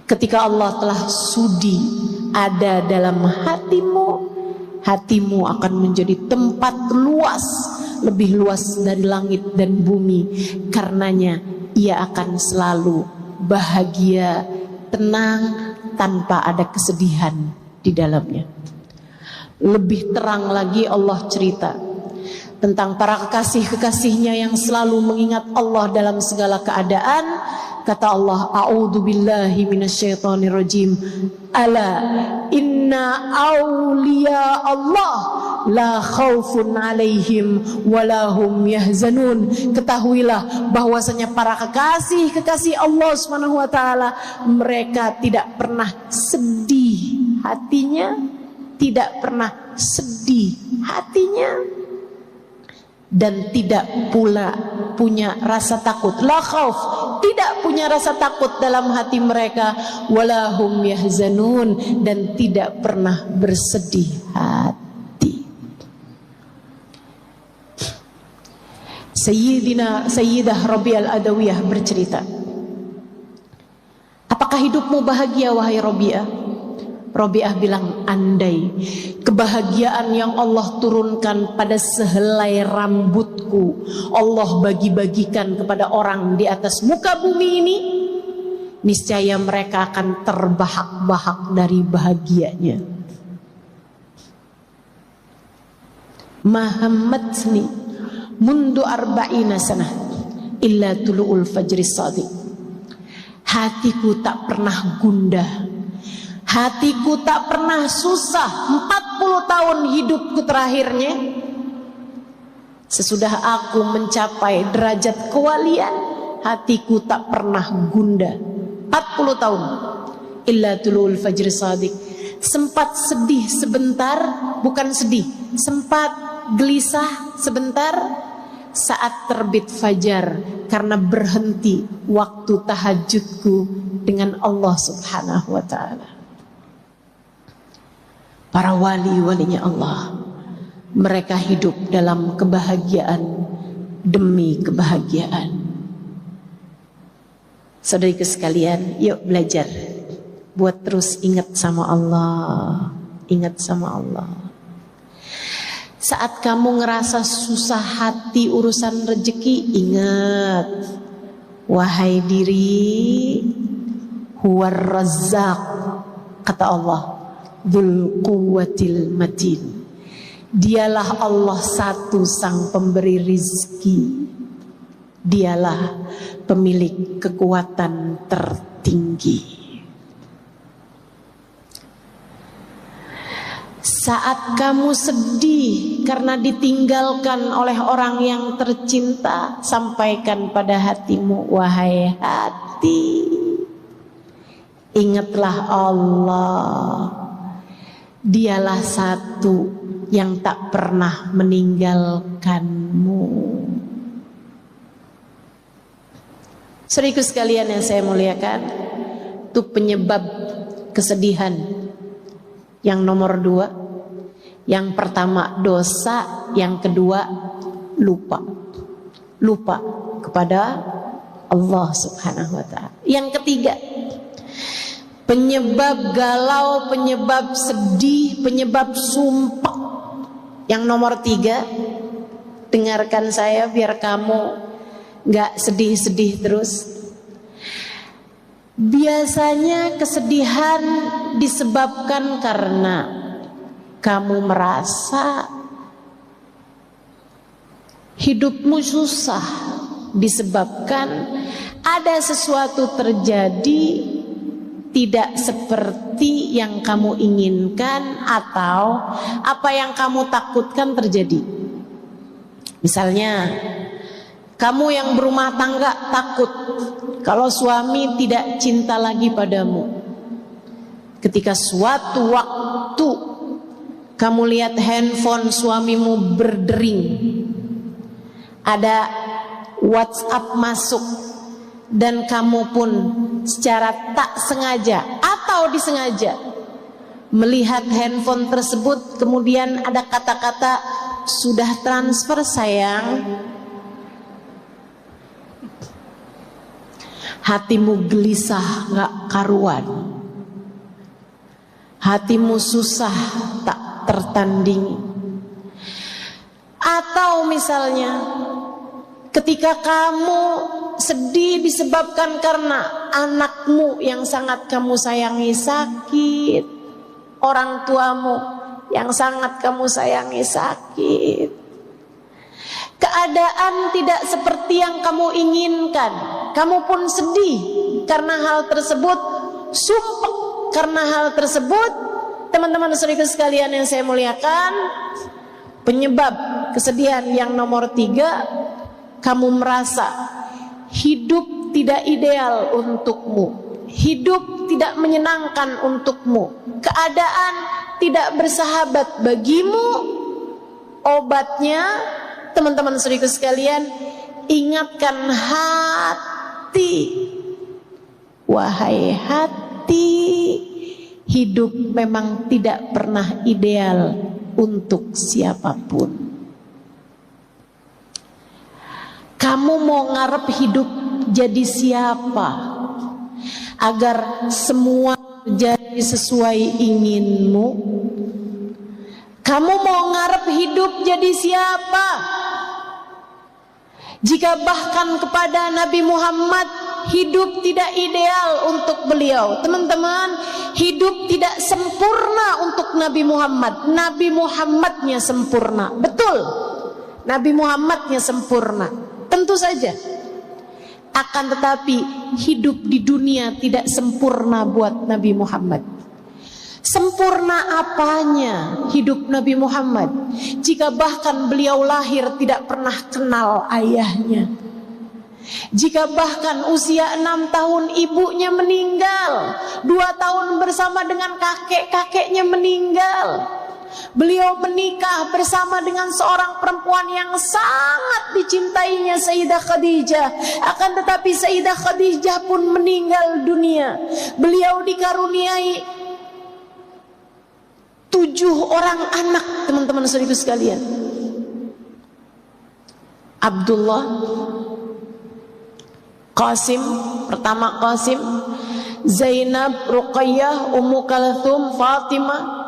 Ketika Allah telah sudi ada dalam hatimu, hatimu akan menjadi tempat luas, lebih luas dari langit dan bumi. Karenanya ia akan selalu bahagia, tenang, tanpa ada kesedihan di dalamnya. Lebih terang lagi Allah cerita tentang para kekasih-kekasihnya yang selalu mengingat Allah dalam segala keadaan. Kata Allah, A'udzu billahi minasyaitonir rajim. Ala inna awliya Allah la khaufun alaihim walahum yahzanun. Ketahuilah bahwasanya para kekasih-kekasih Allah Subhanahu wa taala, mereka tidak pernah sedih hatinya, tidak pernah sedih hatinya, dan tidak pula punya rasa takut. La khauf, tidak punya rasa takut dalam hati mereka. Walahum yahzanun, dan tidak pernah bersedih hati. Sayyidah Rabi'ah Adawiyah bercerita, apakah hidupmu bahagia wahai Rabi'ah? Rabi'ah bilang, andai kebahagiaan yang Allah turunkan pada sehelai rambutku Allah bagi-bagikan kepada orang di atas muka bumi ini, niscaya mereka akan terbahak-bahak dari bahagianya. Mahammatni mundu arba'ina sanah, illa tulu'ul fajri shadiq. Hatiku tak pernah gundah, hatiku tak pernah susah 40 tahun hidupku terakhirnya. Sesudah aku mencapai derajat kewalian, hatiku tak pernah gundah 40 tahun. Illa tulu'ul fajri shadiq. Sempat sedih sebentar, bukan sedih, sempat gelisah sebentar saat terbit fajar, karena berhenti waktu tahajudku dengan Allah Subhanahu wa ta'ala. Para wali-walinya Allah, mereka hidup dalam kebahagiaan demi kebahagiaan. Saudariku sekalian, yuk belajar buat terus ingat sama Allah, ingat sama Allah. Saat kamu ngerasa susah hati urusan rezeki, ingat, wahai diri, huwar razzaq, kata Allah, dzul quwwatil matin. Dialah Allah satu sang pemberi rizki, dialah pemilik kekuatan tertinggi. Saat kamu sedih karena ditinggalkan oleh orang yang tercinta, sampaikan pada hatimu, wahai hati, ingatlah Allah, dialah satu yang tak pernah meninggalkanmu. Saudaraku sekalian yang saya muliakan, itu penyebab kesedihan. Yang nomor 2, yang pertama dosa, yang kedua lupa kepada Allah Subhanahu wa ta'ala. Yang ketiga, penyebab galau, penyebab sedih, penyebab sumpah. Yang nomor 3, dengarkan saya biar kamu gak sedih-sedih terus. Biasanya kesedihan disebabkan karena kamu merasa hidupmu susah, disebabkan ada sesuatu terjadi tidak seperti yang kamu inginkan atau apa yang kamu takutkan terjadi. Misalnya, kamu yang berumah tangga takut kalau suami tidak cinta lagi padamu. Ketika suatu waktu kamu lihat handphone suamimu berdering, ada WhatsApp masuk, dan kamu pun secara tak sengaja atau disengaja melihat handphone tersebut, kemudian ada kata-kata, sudah transfer sayang. Hatimu gelisah gak karuan, hatimu susah tak tertandingi. Atau misalnya ketika kamu sedih disebabkan karena anakmu yang sangat kamu sayangi sakit, orang tuamu yang sangat kamu sayangi sakit, keadaan tidak seperti yang kamu inginkan, kamu pun sedih karena hal tersebut, sumpah karena hal tersebut. Teman-teman saudara sekalian yang saya muliakan, penyebab kesedihan yang nomor 3, kamu merasa hidup tidak ideal untukmu, hidup tidak menyenangkan untukmu, keadaan tidak bersahabat bagimu. Obatnya, teman-teman saudara sekalian, ingatkan hati, wahai hati, hidup memang tidak pernah ideal untuk siapapun. Kamu mau ngarep hidup jadi siapa agar semua jadi sesuai inginmu? Kamu mau ngarep hidup jadi siapa jika bahkan kepada Nabi Muhammad hidup tidak ideal untuk beliau? Teman-teman, hidup tidak sempurna untuk Nabi Muhammad. Nabi Muhammadnya sempurna, betul, Nabi Muhammadnya sempurna, tentu saja. Akan tetapi hidup di dunia tidak sempurna buat Nabi Muhammad. Sempurna apanya hidup Nabi Muhammad jika bahkan beliau lahir tidak pernah kenal ayahnya? Jika bahkan usia 6 tahun ibunya meninggal, 2 tahun bersama dengan kakek-kakeknya meninggal. Beliau menikah bersama dengan seorang perempuan yang sangat dicintainya, Sayyidah Khadijah. Akan tetapi Sayyidah Khadijah pun meninggal dunia. Beliau dikaruniai 7 orang anak, teman-teman saudaraku sekalian. Abdullah, Qasim, pertama Qasim, Zainab, Ruqayyah, Ummu Kalthum, Fatimah.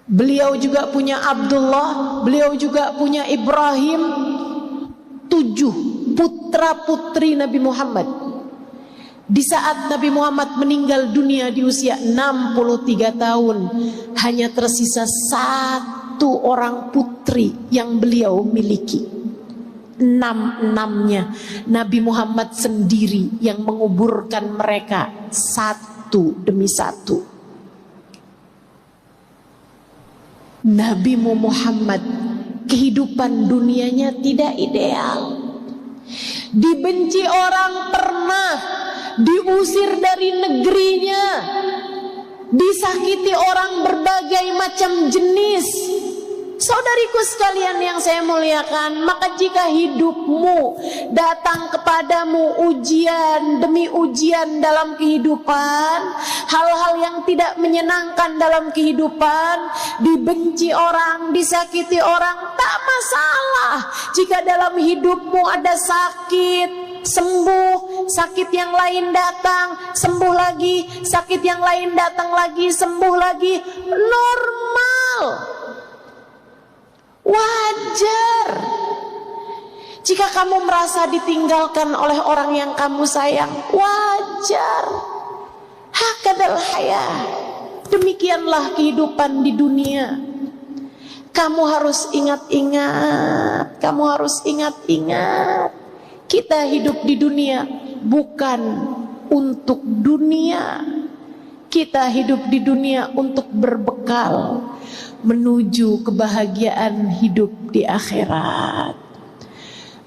Beliau juga punya Abdullah, beliau juga punya Ibrahim. 7 putra putri Nabi Muhammad. Di saat Nabi Muhammad meninggal dunia di usia 63 tahun, hanya tersisa 1 orang putri yang beliau miliki. 6-6-nya Nabi Muhammad sendiri yang menguburkan mereka satu demi satu. Nabi Muhammad kehidupan dunianya tidak ideal. Dibenci orang pernah, diusir dari negerinya, disakiti orang berbagai macam jenis. Saudariku sekalian yang saya muliakan, maka jika hidupmu datang kepadamu ujian demi ujian dalam kehidupan, hal-hal yang tidak menyenangkan dalam kehidupan, dibenci orang, disakiti orang, tak masalah. Jika dalam hidupmu ada sakit, sembuh, sakit yang lain datang, sembuh lagi, sakit yang lain datang lagi, sembuh lagi, normal. Wajar. Jika kamu merasa ditinggalkan oleh orang yang kamu sayang, wajar. Hakadal hayat. Demikianlah kehidupan di dunia. Kamu harus ingat-ingat, kamu harus ingat-ingat. Kita hidup di dunia bukan untuk dunia. Kita hidup di dunia untuk berbekal menuju kebahagiaan hidup di akhirat.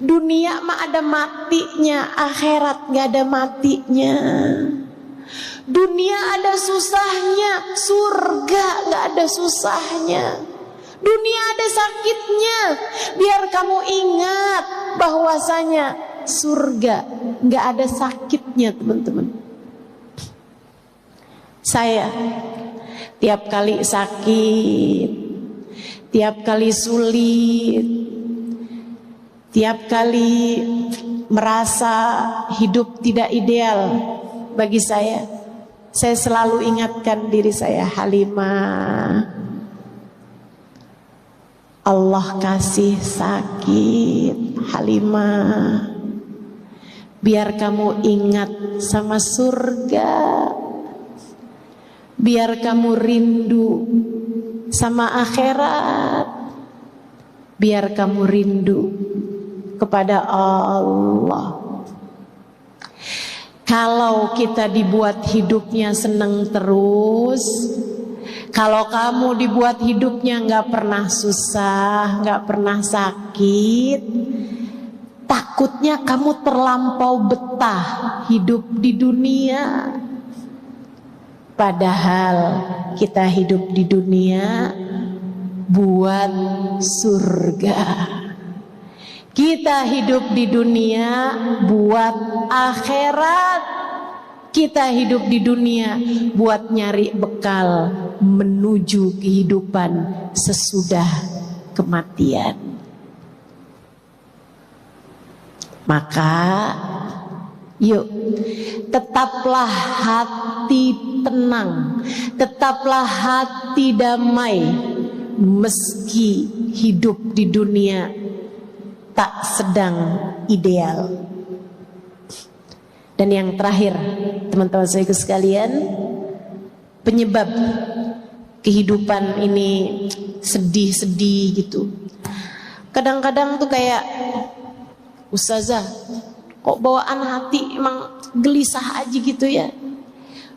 Dunia mah ada matinya, akhirat gak ada matinya. Dunia ada susahnya, surga gak ada susahnya. Dunia ada sakitnya, biar kamu ingat bahwasanya surga gak ada sakitnya, teman-teman. Saya tiap kali sakit, tiap kali sulit, tiap kali merasa hidup tidak ideal bagi saya selalu ingatkan diri saya, Halimah, Allah kasih sakit, Halimah, biar kamu ingat sama surga, biar kamu rindu sama akhirat, biar kamu rindu kepada Allah. Kalau kita dibuat hidupnya seneng terus, kalau kamu dibuat hidupnya gak pernah susah, gak pernah sakit, takutnya kamu terlampau betah hidup di dunia. Padahal kita hidup di dunia buat surga. Kita hidup di dunia buat akhirat. Kita hidup di dunia buat nyari bekal menuju kehidupan sesudah kematian. Maka yuk, tetaplah hati tenang, tetaplah hati damai, meski hidup di dunia tak sedang ideal. Dan yang terakhir, teman-teman saya sekalian, penyebab kehidupan ini sedih-sedih gitu. Kadang-kadang tuh kayak, ustazah, Kok bawaan hati emang gelisah aja gitu ya,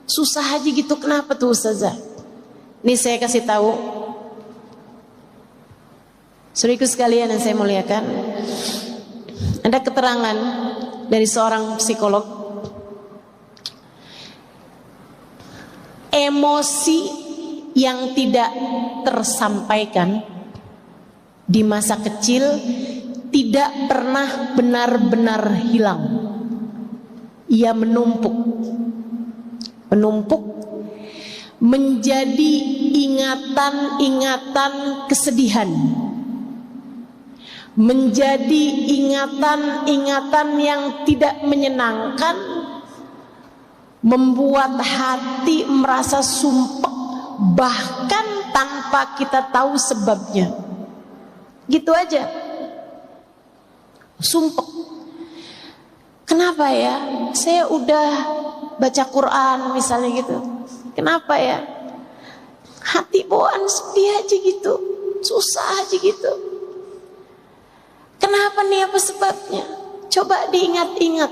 susah aja gitu. Kenapa tuh Ustazah? Nih saya kasih tahu, saudaraku sekalian yang saya muliakan, ada keterangan dari seorang psikolog. Emosi yang tidak tersampaikan di masa kecil tidak pernah benar-benar hilang. Ia menumpuk menjadi ingatan-ingatan kesedihan, menjadi ingatan-ingatan yang tidak menyenangkan, membuat hati merasa sumpek bahkan tanpa kita tahu sebabnya. Gitu aja, sumpek. Kenapa ya? Saya udah baca Quran misalnya gitu, kenapa ya? Hati bawaan sedih aja gitu, susah aja gitu. Kenapa nih, apa sebabnya? Coba diingat-ingat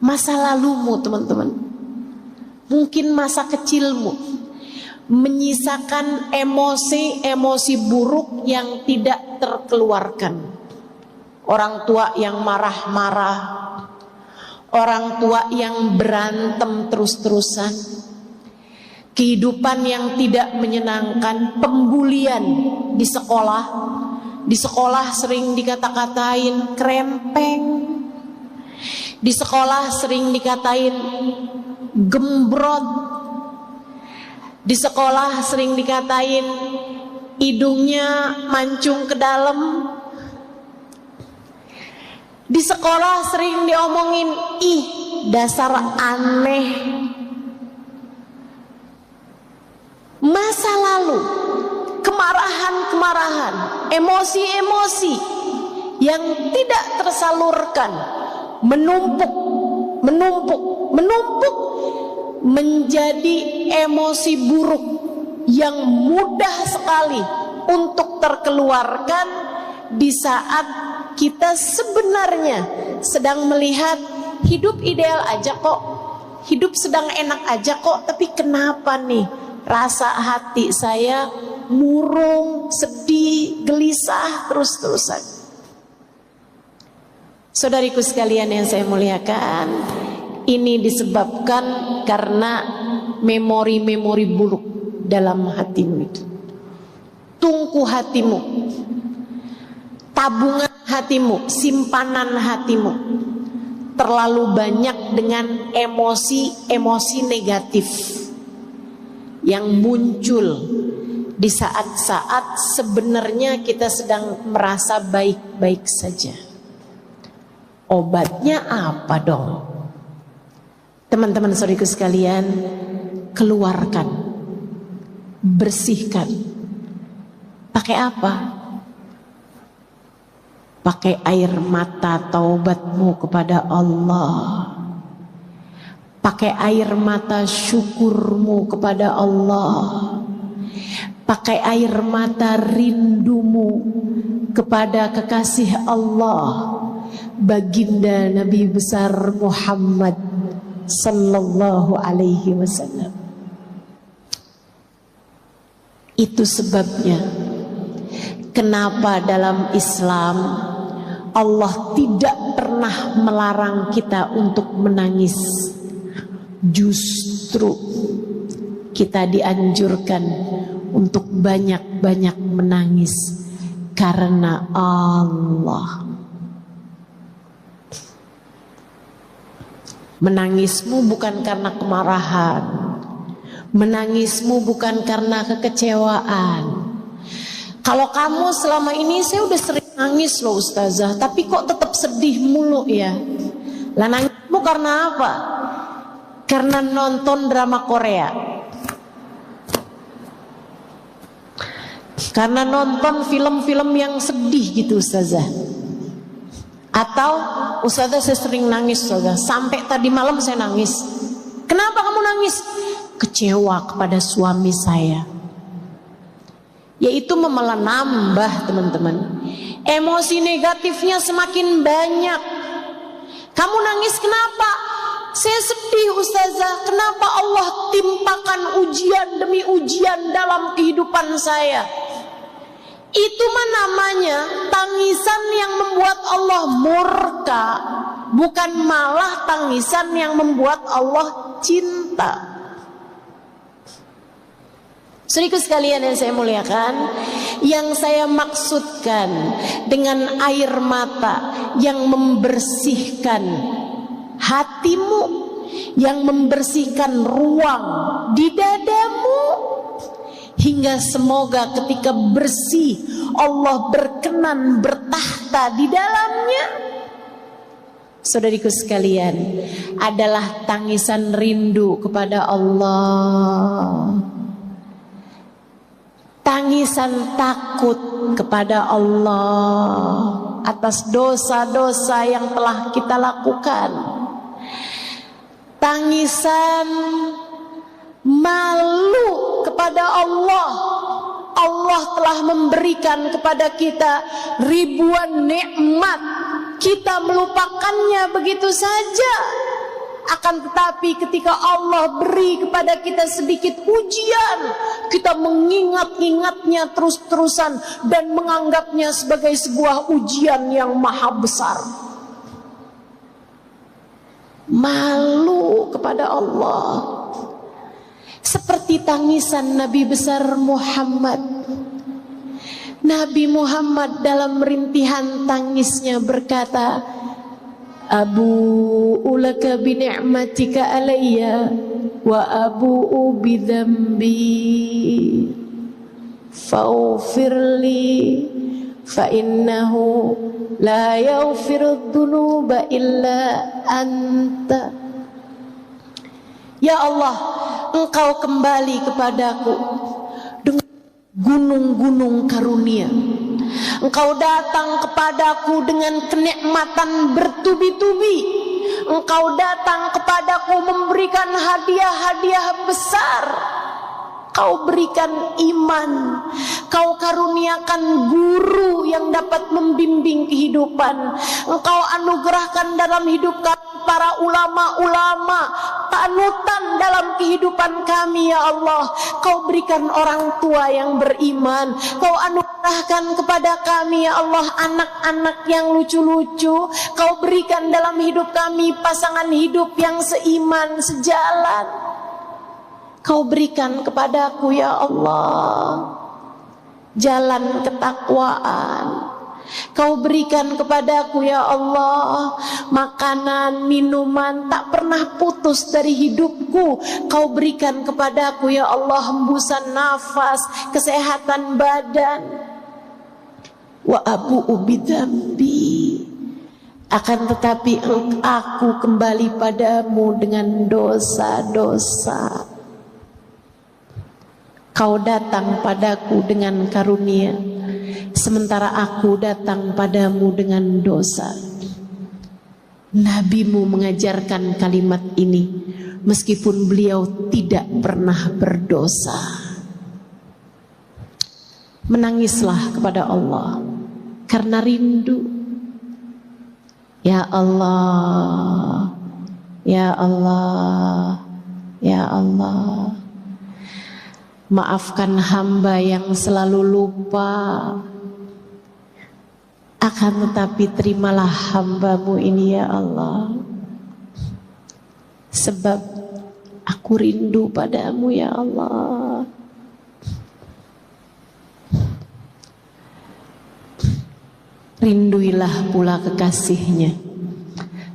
masa lalumu teman-teman. Mungkin masa kecilmu menyisakan emosi-emosi buruk yang tidak terkeluarkan. Orang tua yang marah-marah, orang tua yang berantem terus-terusan, kehidupan yang tidak menyenangkan, pembulian di sekolah. Di sekolah sering dikata-katain krempeng, di sekolah sering dikatain gembrot, di sekolah sering dikatain hidungnya mancung ke dalam, di sekolah sering diomongin, ih dasar aneh. Masa lalu, kemarahan-kemarahan, emosi-emosi yang tidak tersalurkan menumpuk menjadi emosi buruk yang mudah sekali untuk terkeluarkan di saat kita sebenarnya sedang melihat hidup ideal aja kok, hidup sedang enak aja kok, tapi kenapa nih rasa hati saya murung, sedih, gelisah terus-terusan. Saudariku sekalian yang saya muliakan, ini disebabkan karena memori-memori buruk dalam hatimu itu. Tungku hatimu, tabungan hatimu, simpanan hatimu terlalu banyak dengan emosi-emosi negatif yang muncul di saat-saat sebenarnya kita sedang merasa baik-baik saja. Obatnya apa dong? Teman-teman saudariku sekalian, keluarkan, bersihkan. Pakai apa? Pakai air mata taubatmu kepada Allah. Pakai air mata syukurmu kepada Allah. Pakai air mata rindumu kepada kekasih Allah, baginda Nabi besar Muhammad sallallahu alaihi wasallam. Itu sebabnya kenapa dalam Islam Allah tidak pernah melarang kita untuk menangis. Justru kita dianjurkan untuk banyak-banyak menangis karena Allah. Menangismu bukan karena kemarahan, menangismu bukan karena kekecewaan. Kalau kamu selama ini, saya udah sering nangis loh Ustazah, tapi kok tetap sedih mulu ya. Lah nangismu karena apa? Karena nonton drama Korea, karena nonton film-film yang sedih gitu Ustazah. Atau Ustazah saya sering nangis Ustazah, sampai tadi malam saya nangis. Kenapa kamu nangis? Kecewa kepada suami saya. Yaitu malah nambah teman-teman. Emosi negatifnya semakin banyak. Kamu nangis kenapa? Saya sedih Ustazah, kenapa Allah timpakan ujian demi ujian dalam kehidupan saya? Itu mah namanya tangisan yang membuat Allah murka, bukan malah tangisan yang membuat Allah cinta. Saudaraku sekalian yang saya muliakan, yang saya maksudkan dengan air mata yang membersihkan hatimu, yang membersihkan ruang di dadamu, hingga semoga ketika bersih Allah berkenan bertahta di dalamnya. Saudariku sekalian, adalah tangisan rindu kepada Allah, tangisan takut kepada Allah atas dosa-dosa yang telah kita lakukan, tangisan malu kepada Allah. Allah telah memberikan kepada kita ribuan nikmat, kita melupakannya begitu saja. Akan tetapi ketika Allah beri kepada kita sedikit ujian, kita mengingat-ingatnya terus-terusan dan menganggapnya sebagai sebuah ujian yang maha besar. Malu kepada Allah, seperti tangisan Nabi besar Muhammad. Nabi Muhammad dalam rintihan tangisnya berkata, Abu'u laka bi ni'matika alayya wa abu'u bi dhanbi faghfirli fa innahu la yaghfiru dhunuba illa anta. Ya Allah, Engkau kembali kepadaku dengan gunung-gunung karunia. Engkau datang kepadaku dengan kenikmatan bertubi-tubi. Engkau datang kepadaku memberikan hadiah-hadiah besar. Kau berikan iman, Kau karuniakan guru yang dapat membimbing kehidupan. Engkau anugerahkan dalam hidup kami para ulama-ulama, panutan dalam kehidupan kami ya Allah. Kau berikan orang tua yang beriman. Kau anugerahkan kepada kami ya Allah anak-anak yang lucu-lucu. Kau berikan dalam hidup kami pasangan hidup yang seiman, sejalan. Kau berikan kepadaku ya Allah jalan ketakwaan. Kau berikan kepadaku ya Allah makanan, minuman tak pernah putus dari hidupku. Kau berikan kepadaku ya Allah hembusan nafas, kesehatan badan. Wa abu'u bidzambi, akan tetapi aku kembali padamu dengan dosa-dosa. Kau datang padaku dengan karunia, sementara aku datang padamu dengan dosa. Nabimu mengajarkan kalimat ini meskipun beliau tidak pernah berdosa. Menangislah kepada Allah karena rindu. Ya Allah, ya Allah, ya Allah, maafkan hamba yang selalu lupa. Akan tetapi terimalah hambamu ini ya Allah, sebab aku rindu padamu ya Allah. Rinduilah pula kekasihnya,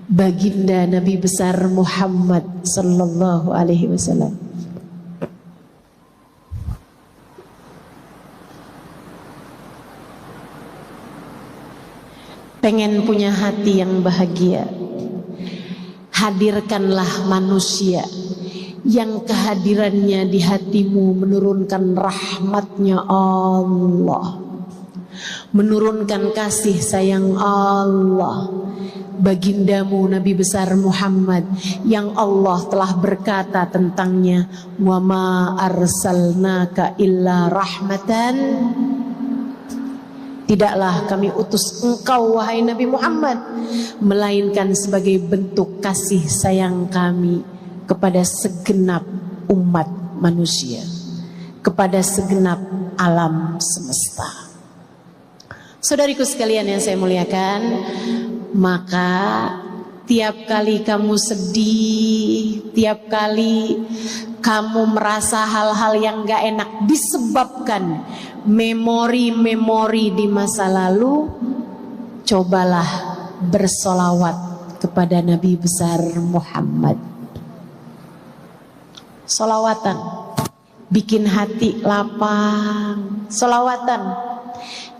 baginda Nabi besar Muhammad sallallahu alaihi wasallam. Pengen punya hati yang bahagia, hadirkanlah manusia yang kehadirannya di hatimu menurunkan rahmatnya Allah, menurunkan kasih sayang Allah. Bagindamu Nabi besar Muhammad yang Allah telah berkata tentangnya, wa ma arsalnaka illa rahmatan Tidaklah kami utus engkau wahai Nabi Muhammad melainkan sebagai bentuk kasih sayang kami kepada segenap umat manusia, kepada segenap alam semesta. Saudariku sekalian yang saya muliakan, maka tiap kali kamu sedih, tiap kali kamu merasa hal-hal yang gak enak disebabkan memori-memori di masa lalu, cobalah bersolawat kepada Nabi besar Muhammad. Solawatan bikin hati lapang, solawatan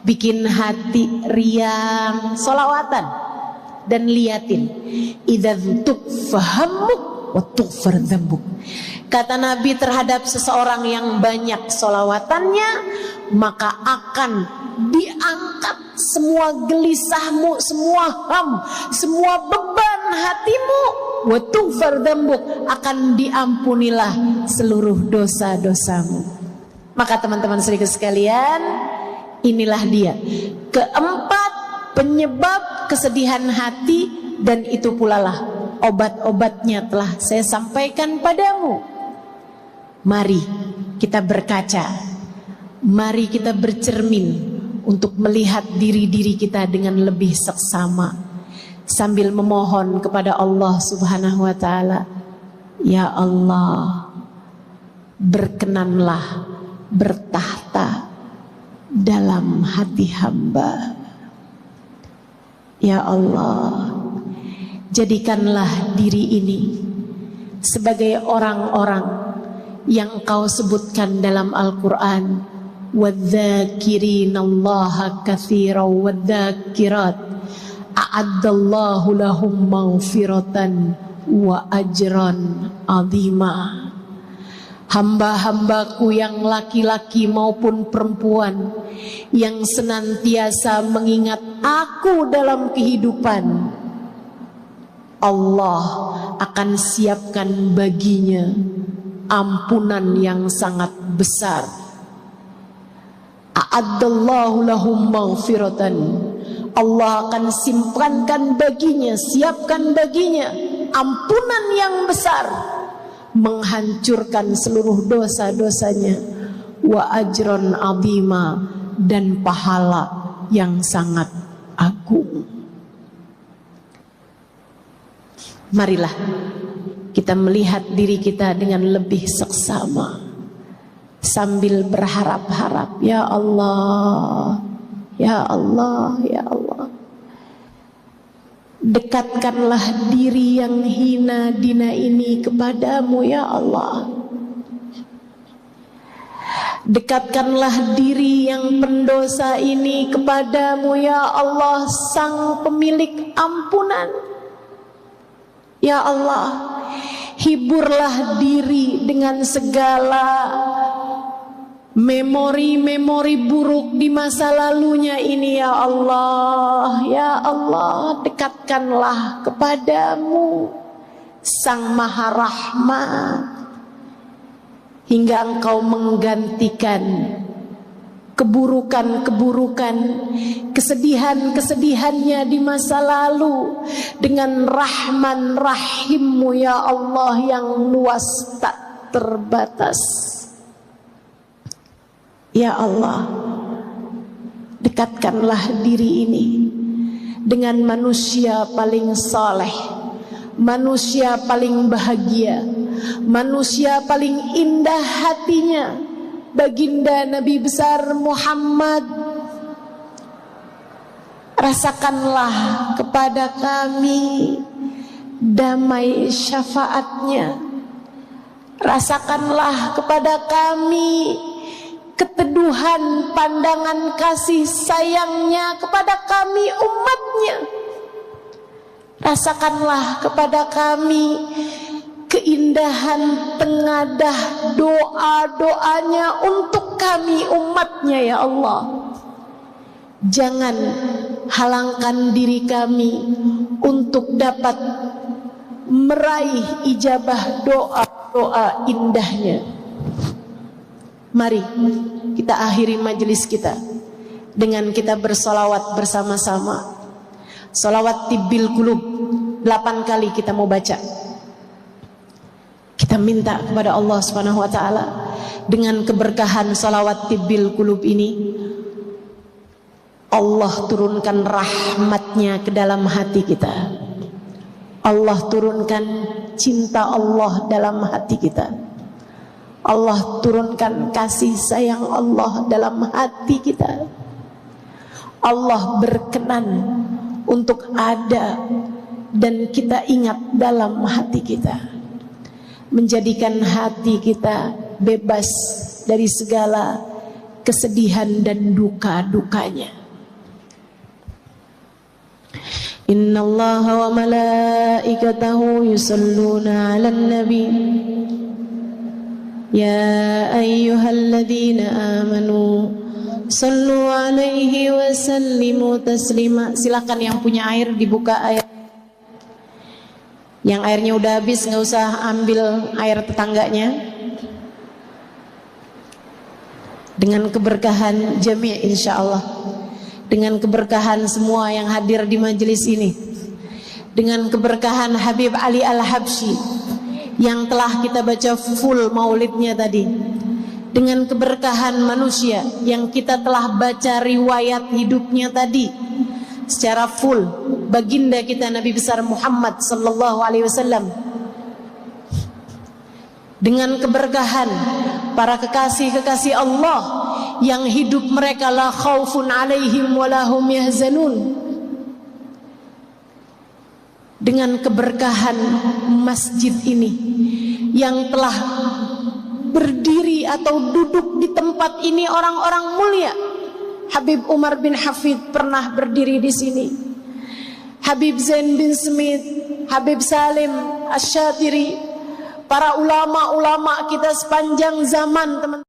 bikin hati riang, solawatan. Dan liatin, idza tukfahamuk wa tughfar dzambuk. Kata Nabi terhadap seseorang yang banyak solawatannya, maka akan diangkat semua gelisahmu, semua ham, semua beban hatimu, wa tughfar dzambuk, akan diampunilah seluruh dosa-dosamu. Maka teman-teman saudara sekalian, inilah dia keempat penyebab kesedihan hati, dan itu pula lah obat-obatnya telah saya sampaikan padamu. Mari kita berkaca, mari kita bercermin untuk melihat diri-diri kita dengan lebih seksama, sambil memohon kepada Allah Subhanahu wa Ta'ala, ya Allah, berkenanlah bertahta dalam hati hamba. Ya Allah, jadikanlah diri ini sebagai orang-orang yang Engkau sebutkan dalam Al-Quran, wadzakirinallaha katsiran wadzakirat a'addallahu lahum maghfiratan wa ajran azima. Hamba-hambaku yang laki-laki maupun perempuan yang senantiasa mengingat aku dalam kehidupan, Allah akan siapkan baginya ampunan yang sangat besar. A'addallahu lahum maghfiratan, Allah akan simpankan baginya, siapkan baginya ampunan yang besar, menghancurkan seluruh dosa-dosanya, wa ajron azima, dan pahala yang sangat agung. Marilah kita melihat diri kita dengan lebih seksama, sambil berharap-harap, ya Allah, ya Allah, ya Allah, dekatkanlah diri yang hina dina ini kepadamu, ya Allah. Dekatkanlah diri yang pendosa ini kepadamu, ya Allah, sang pemilik ampunan. Ya Allah, hiburlah diri dengan segala memori-memori buruk di masa lalunya ini, ya Allah. Ya Allah, dekatkanlah kepadamu Sang Maha Rahmat, hingga Engkau menggantikan keburukan-keburukan, kesedihan-kesedihannya di masa lalu dengan Rahman Rahimmu, ya Allah, yang luas tak terbatas. Ya Allah, dekatkanlah diri ini dengan manusia paling saleh, manusia paling bahagia, manusia paling indah hatinya, baginda Nabi besar Muhammad. Rasakanlah kepada kami damai syafaatnya, rasakanlah kepada kami keteduhan pandangan kasih sayangnya kepada kami umatnya. Rasakanlah kepada kami keindahan tengadah doa-doanya untuk kami umatnya, ya Allah. Jangan halangkan diri kami untuk dapat meraih ijabah doa-doa indahnya. Mari kita akhiri majelis kita dengan kita bersolawat bersama-sama. Solawat tibbil qulub 8 kali kita mau baca. Kita minta kepada Allah Subhanahu wa taala dengan keberkahan solawat tibbil qulub ini, Allah turunkan rahmatnya ke dalam hati kita. Allah turunkan cinta Allah dalam hati kita. Allah turunkan kasih sayang Allah dalam hati kita. Allah berkenan untuk ada dan kita ingat dalam hati kita, menjadikan hati kita bebas dari segala kesedihan dan duka-dukanya. Innallaha wa malaikatahu yusalluna 'alan nabi ya ayyuhalladzina amanu sallu 'alaihi wa sallimu taslima. Silakan yang punya air dibuka air. Yang airnya udah habis nggak usah ambil air tetangganya. Dengan keberkahan jami' insyaallah, dengan keberkahan semua yang hadir di majelis ini, dengan keberkahan Habib Ali Al-Habsyi yang telah kita baca full maulidnya tadi, dengan keberkahan manusia yang kita telah baca riwayat hidupnya tadi secara full, baginda kita Nabi besar Muhammad sallallahu alaihi wasallam, dengan keberkahan para kekasih-kekasih Allah yang hidup mereka la khaufun alaihim walahum yahzanun, dengan keberkahan masjid ini yang telah berdiri atau duduk di tempat ini orang-orang mulia. Habib Umar bin Hafid pernah berdiri di sini, Habib Zain bin Smith, Habib Salim Asy-Syatiri, para ulama-ulama kita sepanjang zaman, teman.